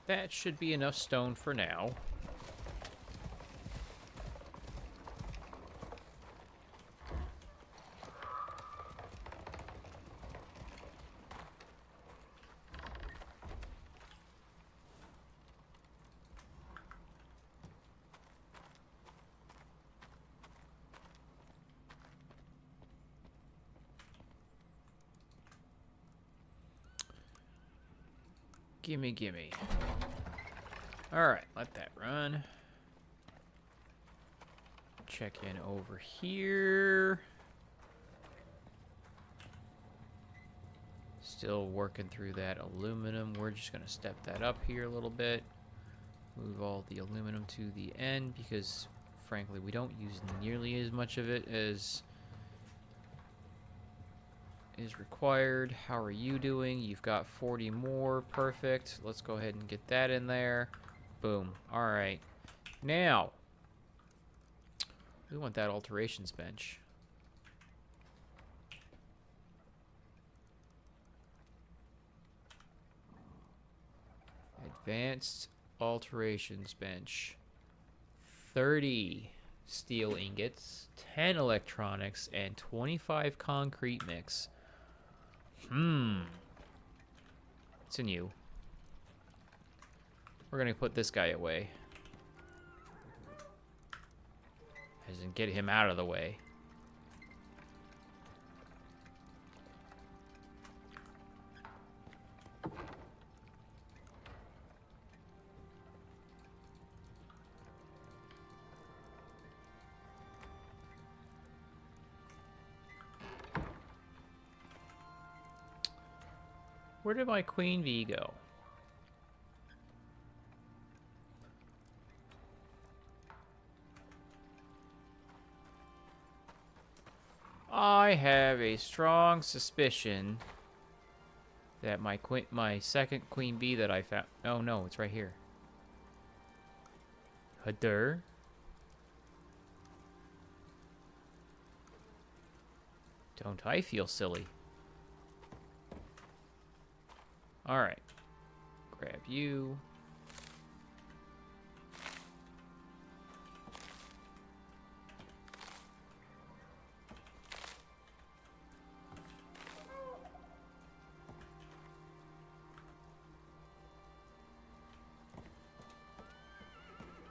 That should be enough stone for now. Gimme, gimme. Alright, let that run. Check in over here. Still working through that aluminum. We're just going to step that up here a little bit. Move all the aluminum to the end because, frankly, we don't use nearly as much of it as is required. How are you doing? You've got 40 more. Perfect. Let's go ahead and get that in there. Boom. All right. Now, we want that alterations bench. Advanced alterations bench. 30 steel ingots, 10 electronics, and 25 concrete mix. It's in you. We're gonna put this guy away. As in get him out of the way. Where did my queen bee go? I have a strong suspicion that my second queen bee that I found... Oh, no, it's right here. Hadur. Don't I feel silly? Alright. Grab you.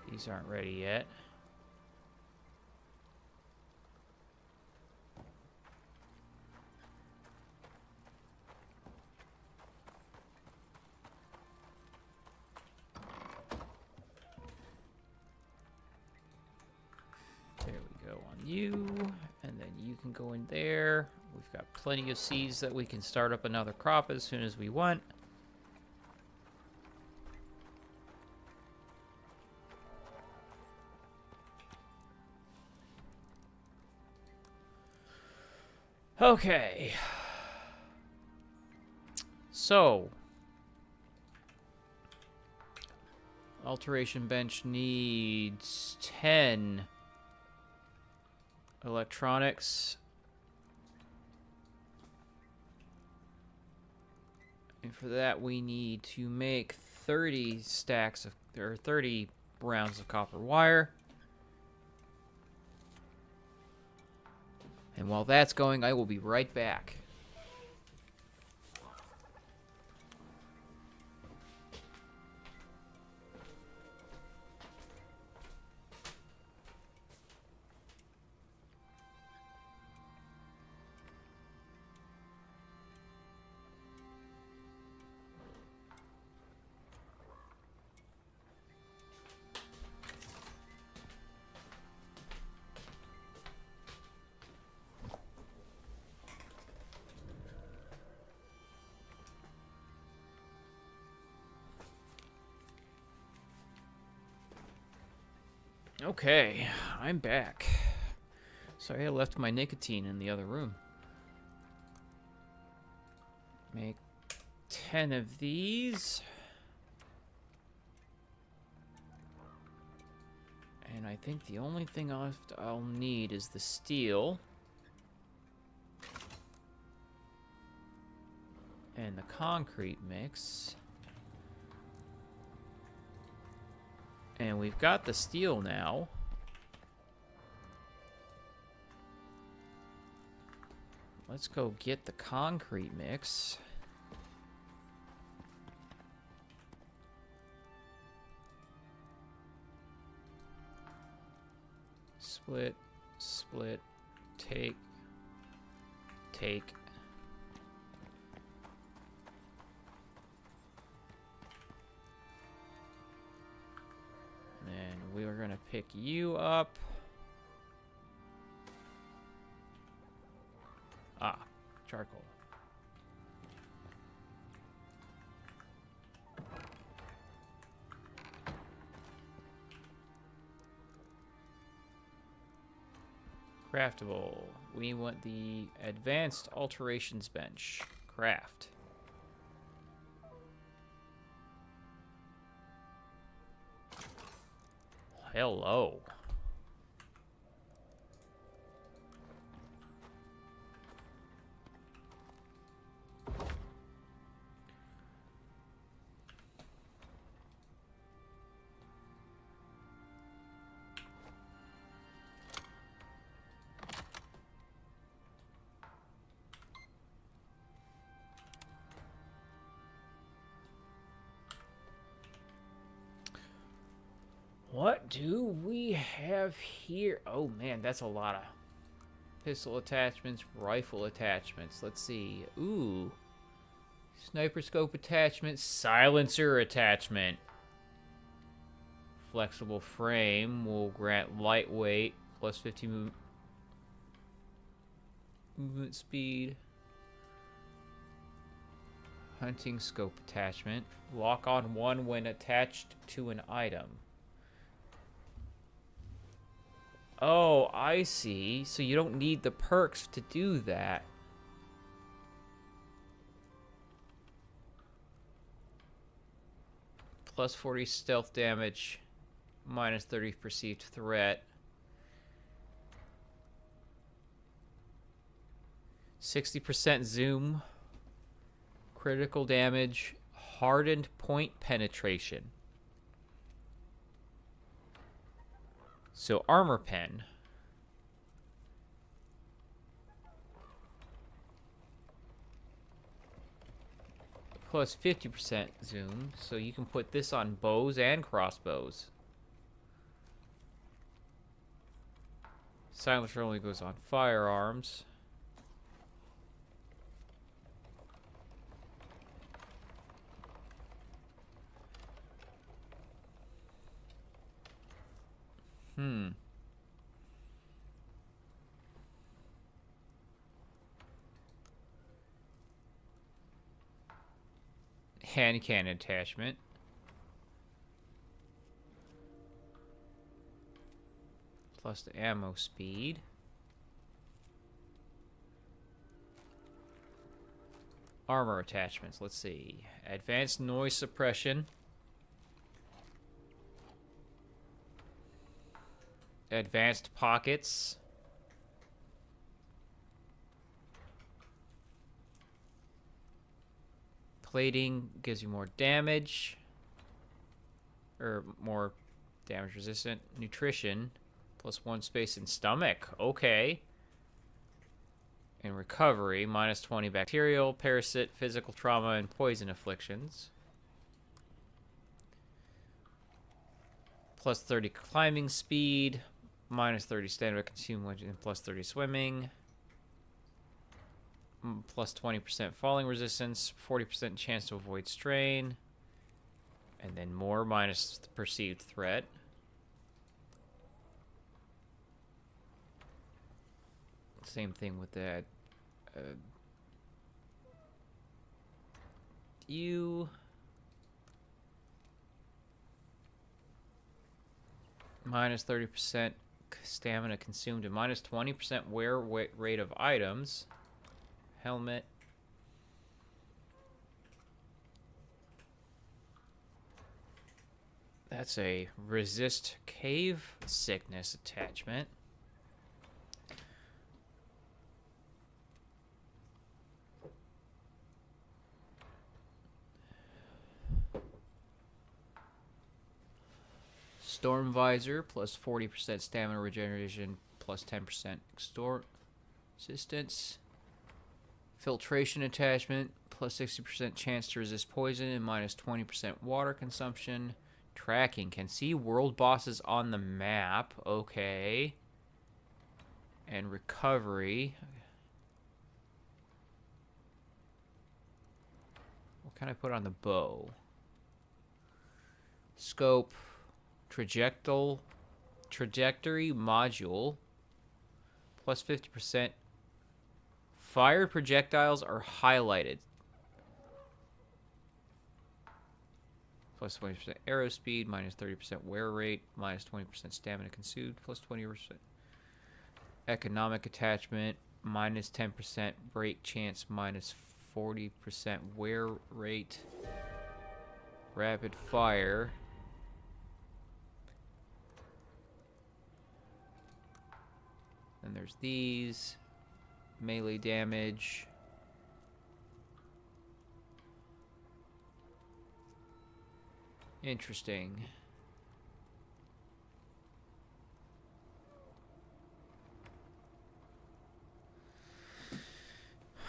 These aren't ready yet. There we go on you, and then you can go in there. We've got plenty of seeds that we can start up another crop as soon as we want. Okay. So, alteration bench needs 10 electronics. And for that we need to make 30 stacks of, or 30 rounds of copper wire. And while that's going, I will be right back. Okay, I'm back. Sorry I left my nicotine in the other room. Make 10 of these. And I think the only thing I'll need is the steel. And the concrete mix. And we've got the steel now. Let's go get the concrete mix. Split, split, take, take. We are going to pick you up. Ah, charcoal. Craftable. We want the advanced alterations bench. Craft. Hello. What do we have here? Oh man, that's a lot of pistol attachments, rifle attachments. Let's see. Ooh. Sniper scope attachment, silencer attachment. Flexible frame will grant lightweight, plus 50 movement speed. Hunting scope attachment. Lock on one when attached to an item. Oh, I see. So you don't need the perks to do that. Plus 40 stealth damage, minus 30 perceived threat. 60% zoom, critical damage, hardened point penetration. So armor pen. Plus 50% zoom, so you can put this on bows and crossbows. Silencer only goes on firearms. Hand cannon attachment. Plus the ammo speed. Armor attachments, let's see. Advanced noise suppression. Advanced pockets. Plating gives you more damage. Or more damage resistant. Nutrition. Plus 1 space in stomach. Okay. And recovery. Minus 20 bacterial, parasite, physical trauma, and poison afflictions. Plus 30 climbing speed. Minus 30 standard consume and plus 30 swimming. Plus 20% falling resistance. 40% chance to avoid strain. And then more minus the perceived threat. Same thing with that. You... Minus 30% stamina consumed and minus 20% wear rate of items. Helmet. That's a resist cave sickness attachment. Storm visor plus 40% stamina regeneration plus 10% extort resistance. Filtration attachment plus 60% chance to resist poison and minus 20% water consumption. Tracking can see world bosses on the map. Okay. And recovery. What can I put on the bow? Scope. Trajectory module. Plus 50%. Fired projectiles are highlighted. Plus 20% arrow speed, minus 30% wear rate, minus 20% stamina consumed, plus 20% economic attachment, minus 10% break chance, minus 40% wear rate, rapid fire. Then there's these. Melee damage. Interesting.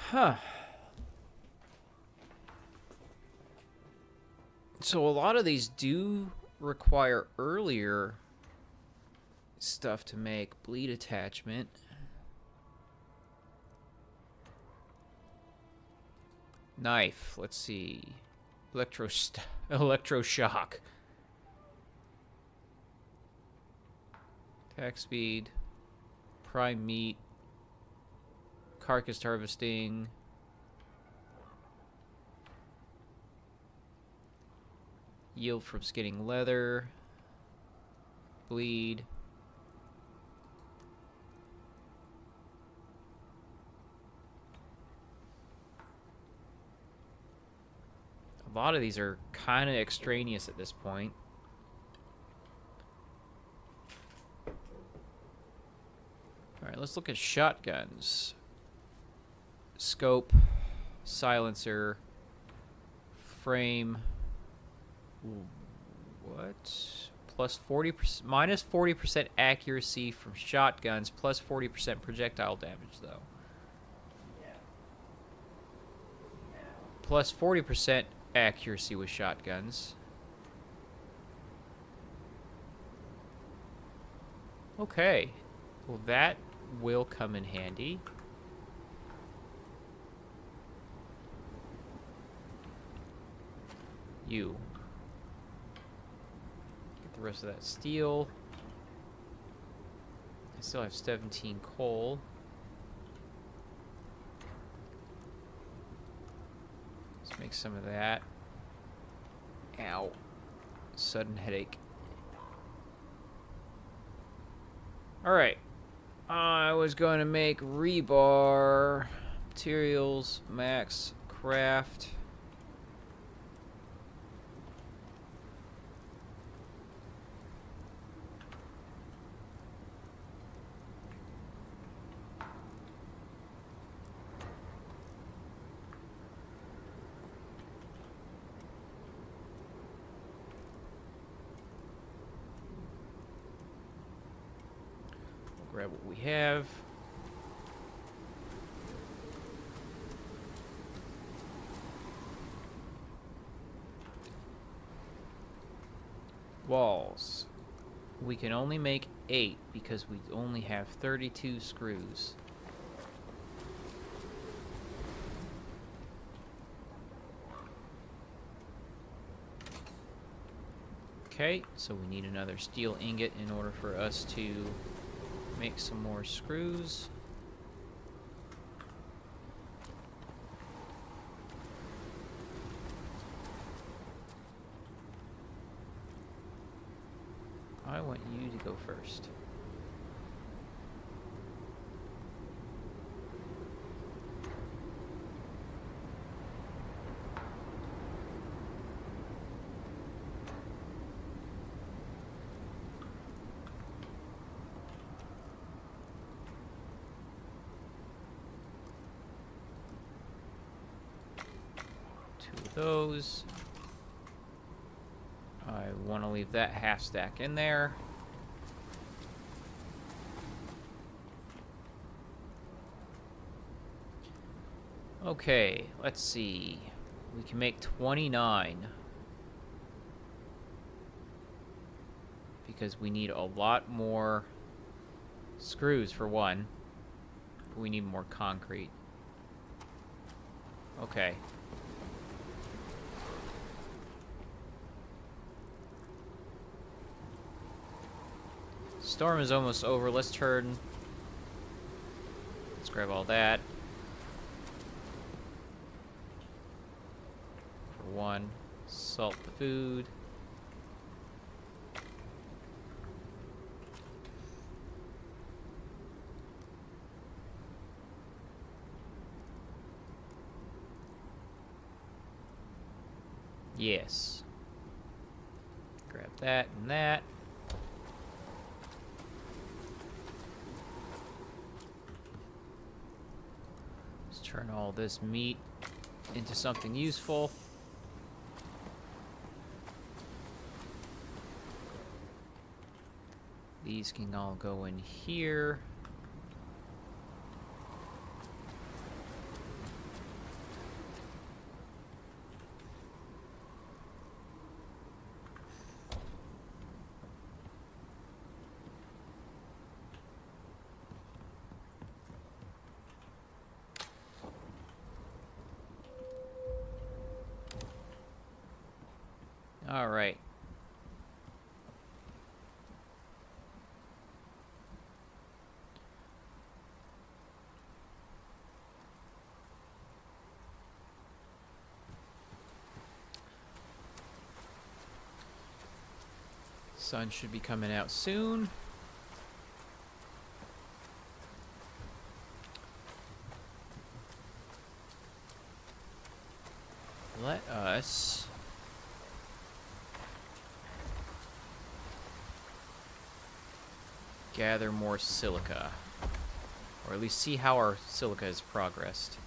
Huh. So a lot of these do require earlier stuff to make. Bleed attachment. Knife. Let's see. Electroshock. Attack speed. Prime meat. Carcass harvesting. Yield from skinning leather. Bleed. lot of these are kind of extraneous at this point. Alright, let's look at shotguns. Scope, silencer, frame. What? Plus 40%, minus 40% accuracy from shotguns, plus 40% projectile damage, though. Plus 40% accuracy with shotguns. Okay. Well, that will come in handy. You. Get the rest of that steel. I still have 17 coal. Let's make some of that. Ow. Sudden headache. Alright. I was going to make rebar. Materials, max, craft. Grab what we have. Walls. We can only make 8 because we only have 32 screws. Okay, so we need another steel ingot in order for us to make some more screws. I want you to go first. Those. I want to leave that half stack in there. Okay, let's see. We can make 29. Because we need a lot more screws for one. We need more concrete. Okay. Storm is almost over. Let's turn. Let's grab all that. For one, salt the food. Yes. Grab that and that. Turn all this meat into something useful. These can all go in here. All right. Sun should be coming out soon. Let us gather more silica. Or at least see how our silica has progressed.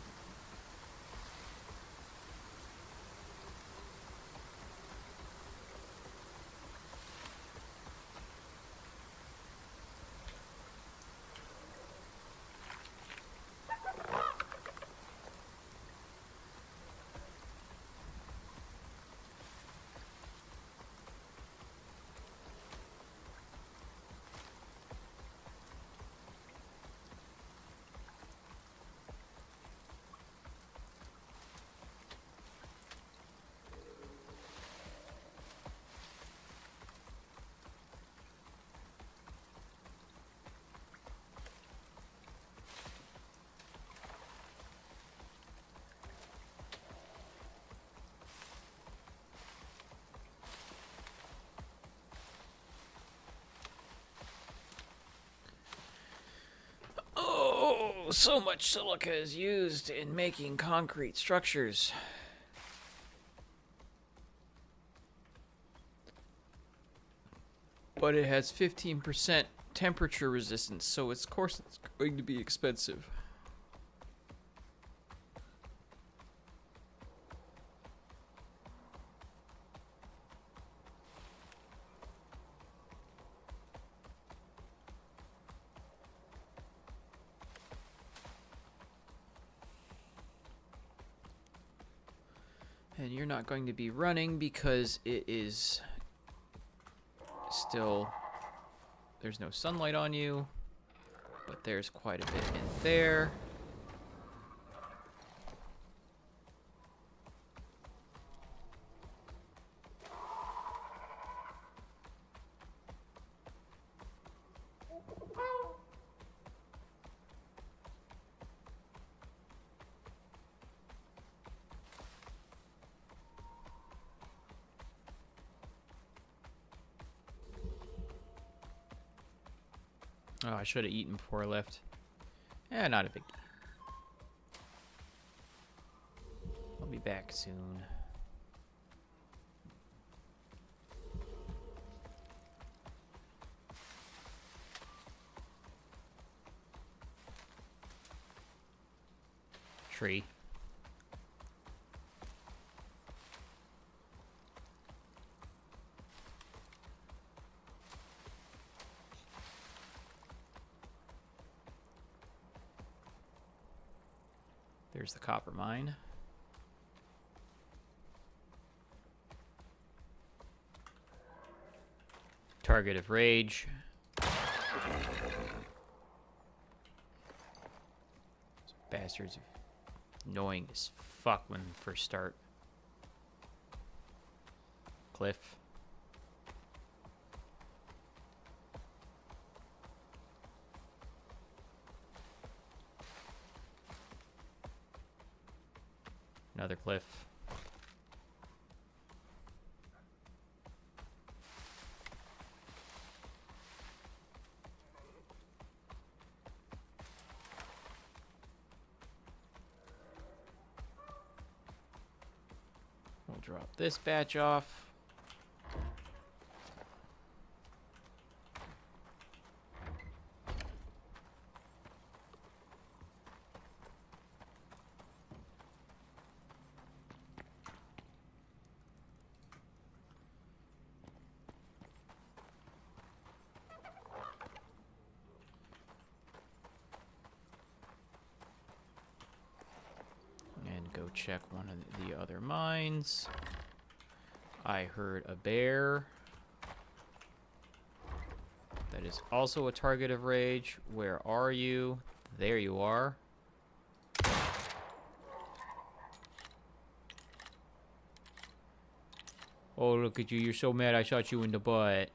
Oh, so much silica is used in making concrete structures. But it has 15% temperature resistance, so of course it's going to be expensive. And you're not going to be running because it is still, there's no sunlight on you, but there's quite a bit in there. Oh, I should have eaten before I left. Eh, not a big deal. I'll be back soon. Tree. There's the copper mine. Target of rage. Those bastards are annoying as fuck when they first start. Cliff. Another cliff. We'll drop this batch off. Go check one of the other mines. I heard a bear. That is also a target of rage. Where are you? There you are. Oh, look at you. You're so mad I shot you in the butt.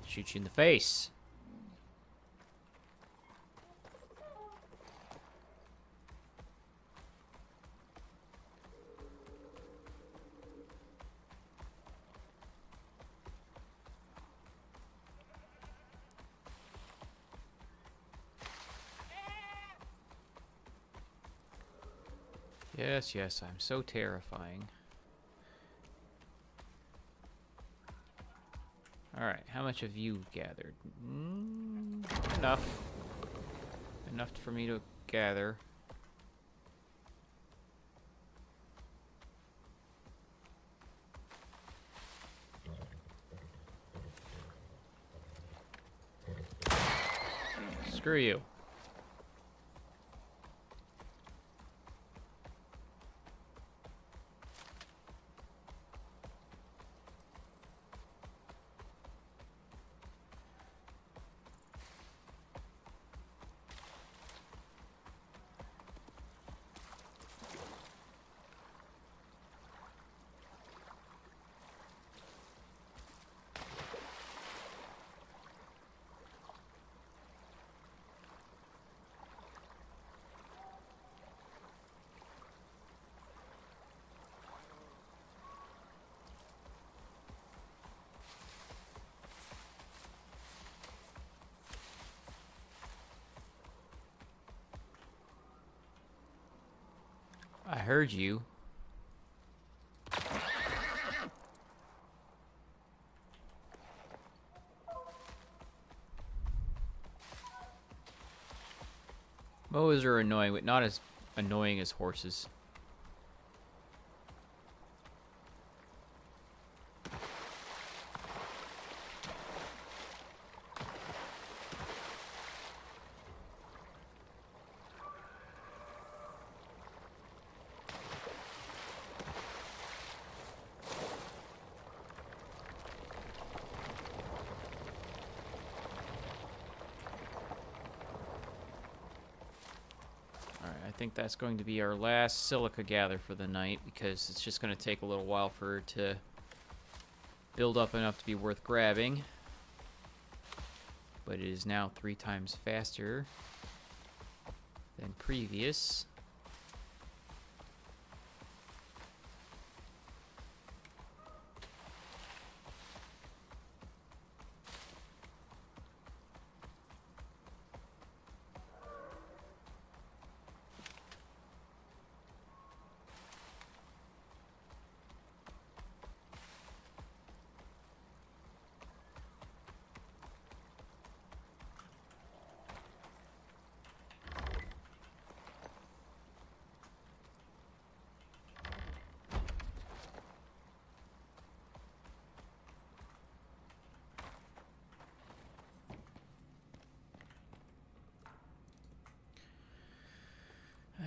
Shoot you in the face. Yes, yes, I'm so terrifying. Alright, how much have you gathered? Enough. Enough for me to gather. Screw you. I heard you. Moas are annoying, but not as annoying as horses. I think that's going to be our last silica gather for the night, because it's just going to take a little while for it to build up enough to be worth grabbing. But it is now 3 times faster than previous.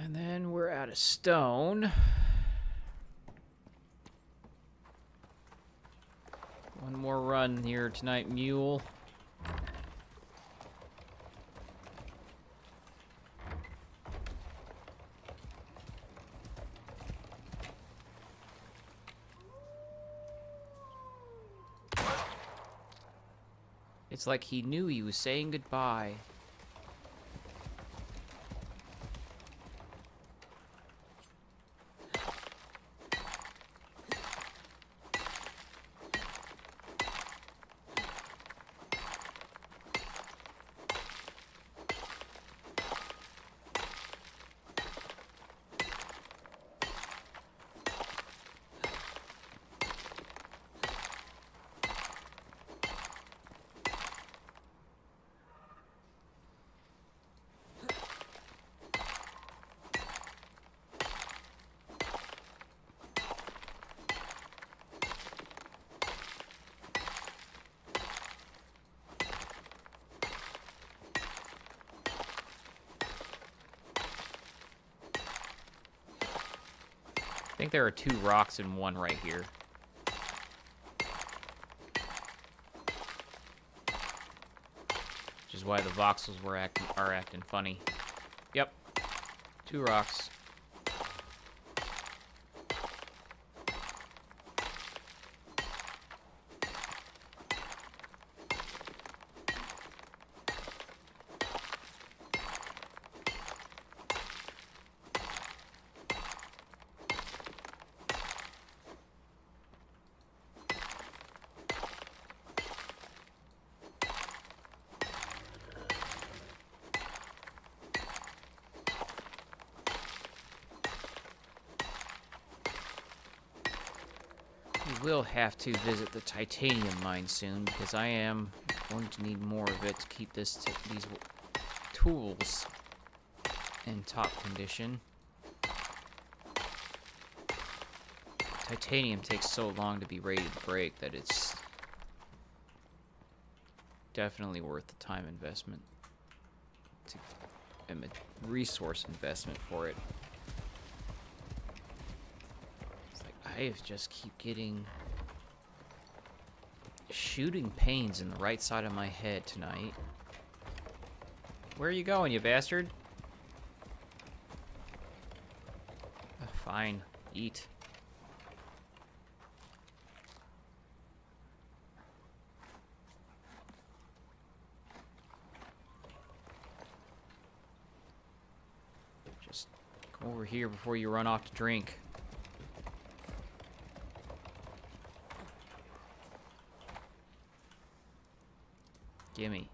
And then we're out of stone. One more run here tonight, mule. It's like he knew he was saying goodbye. I think there are 2 rocks and 1 right here. Which is why the voxels are acting funny. Yep. 2 rocks. will have to visit the titanium mine soon because I am going to need more of it to keep these tools in top condition. Titanium takes so long to be ready to break that it's definitely worth the time investment and resource investment for it. It's like I just keep getting shooting pains in the right side of my head tonight. Where are you going, you bastard? Fine, eat. Just come over here before you run off to drink. Gimme.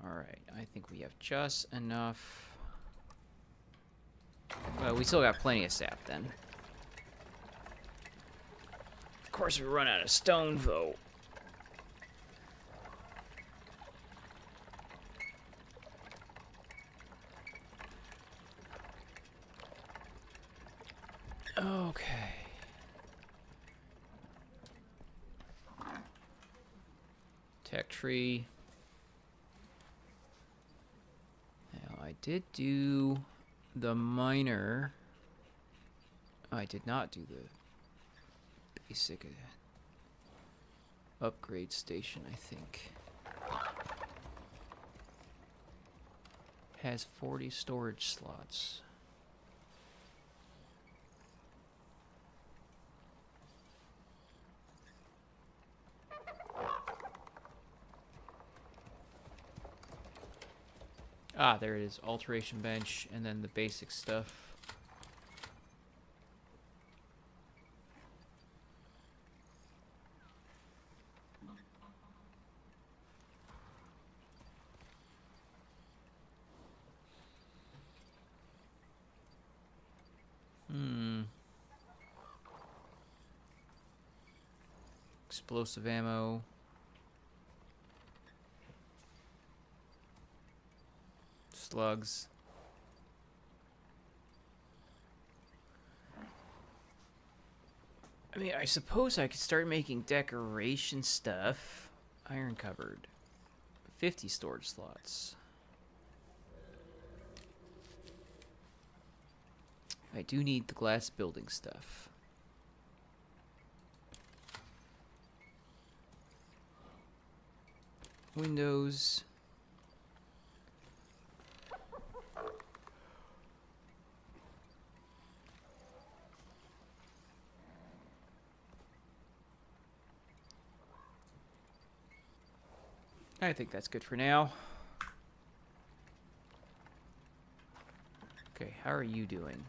Alright, I think we have just enough. Well, we still got plenty of sap then. Of course we run out of stone though. Okay. Tech tree. Now, I did do the miner. Oh, I did not do the basic upgrade station, I think. Has 40 storage slots. Ah, there it is. Alteration bench, and then the basic stuff. Explosive ammo. Slugs. I mean, I suppose I could start making decoration stuff. Iron cupboard. 50 storage slots. I do need the glass building stuff. Windows. I think that's good for now. Okay, how are you doing?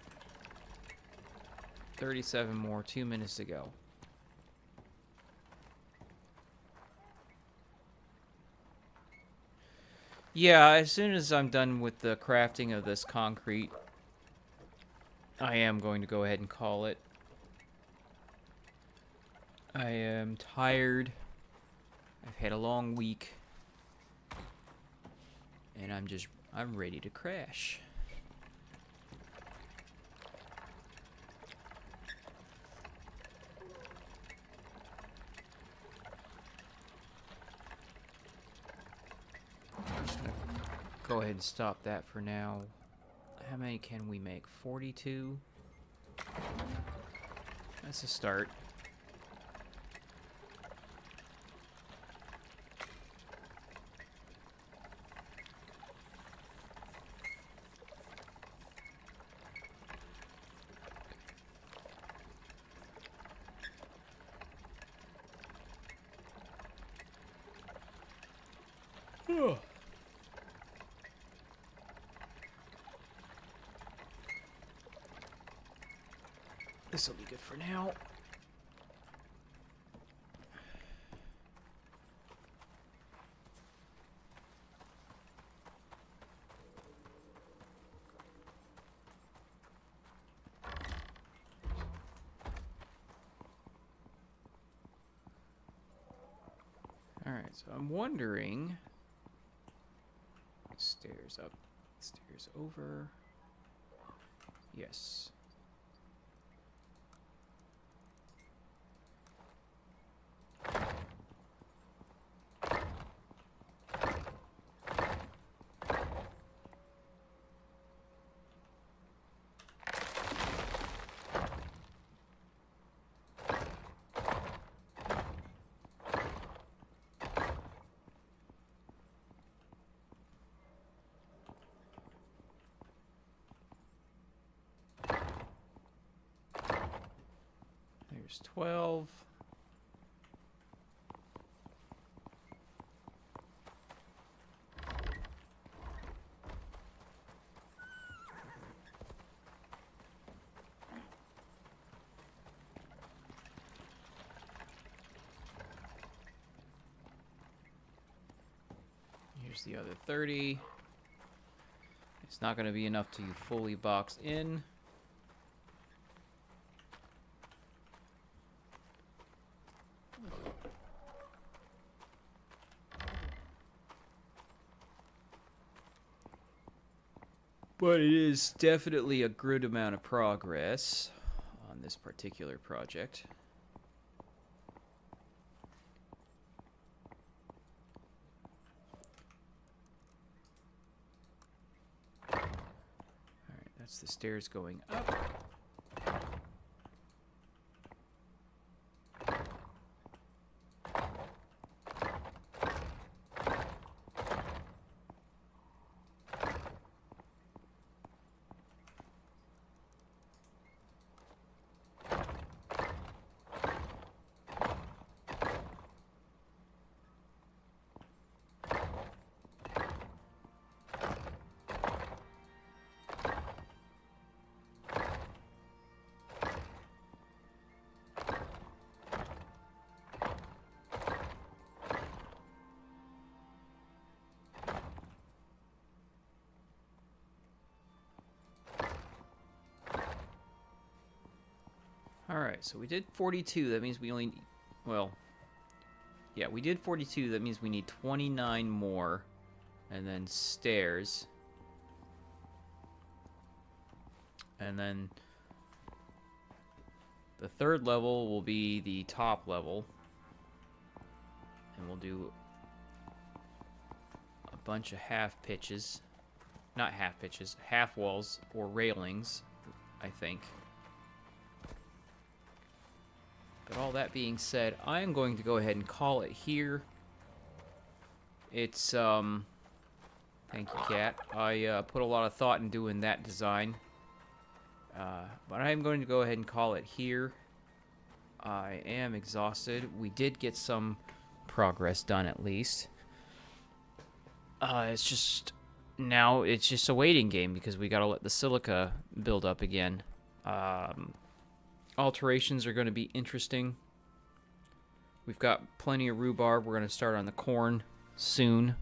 37 more, 2 minutes to go. Yeah, as soon as I'm done with the crafting of this concrete, I am going to go ahead and call it. I am tired. I've had a long week. And I'm ready to crash. I'm just gonna go ahead and stop that for now. How many can we make? 42? That's a start. This will be good for now. Alright, so I'm wondering... Stairs up, stairs over. Yes. There's 12. Here's the other 30. It's not going to be enough to fully box in. But it is definitely a good amount of progress on this particular project. Alright, that's the stairs going up. Alright, so we did 42. That means we only need... Well, yeah, we did 42. That means we need 29 more. And then stairs. And then the third level will be the top level. And we'll do a bunch of half pitches. Not half pitches, half walls or railings, I think. But all that being said, I am going to go ahead and call it here. It's, thank you, Cat. I put a lot of thought in doing that design. But I am going to go ahead and call it here. I am exhausted. We did get some progress done, at least. It's just... Now, it's just a waiting game, because we gotta let the silica build up again. Alterations are going to be interesting. We've got plenty of rhubarb. We're going to start on the corn soon.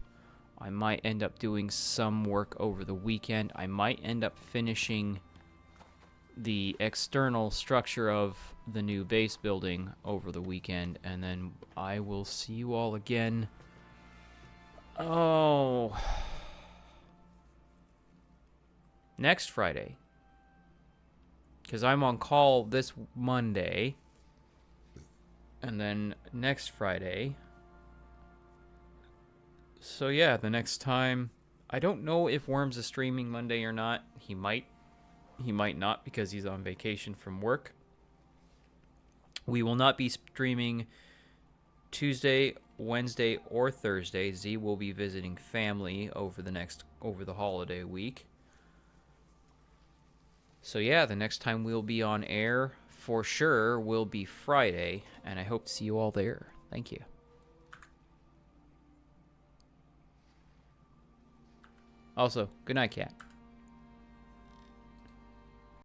I might end up doing some work over the weekend. I might end up finishing the external structure of the new base building over the weekend, and then I will see you all again. Oh, next Friday. Because I'm on call this Monday. And then next Friday. So yeah, the next time... I don't know if Worms is streaming Monday or not. He might. He might not because he's on vacation from work. We will not be streaming Tuesday, Wednesday, or Thursday. Z will be visiting family over the holiday week. So yeah, the next time we'll be on air, for sure, will be Friday, and I hope to see you all there. Thank you. Also, good night, Cat.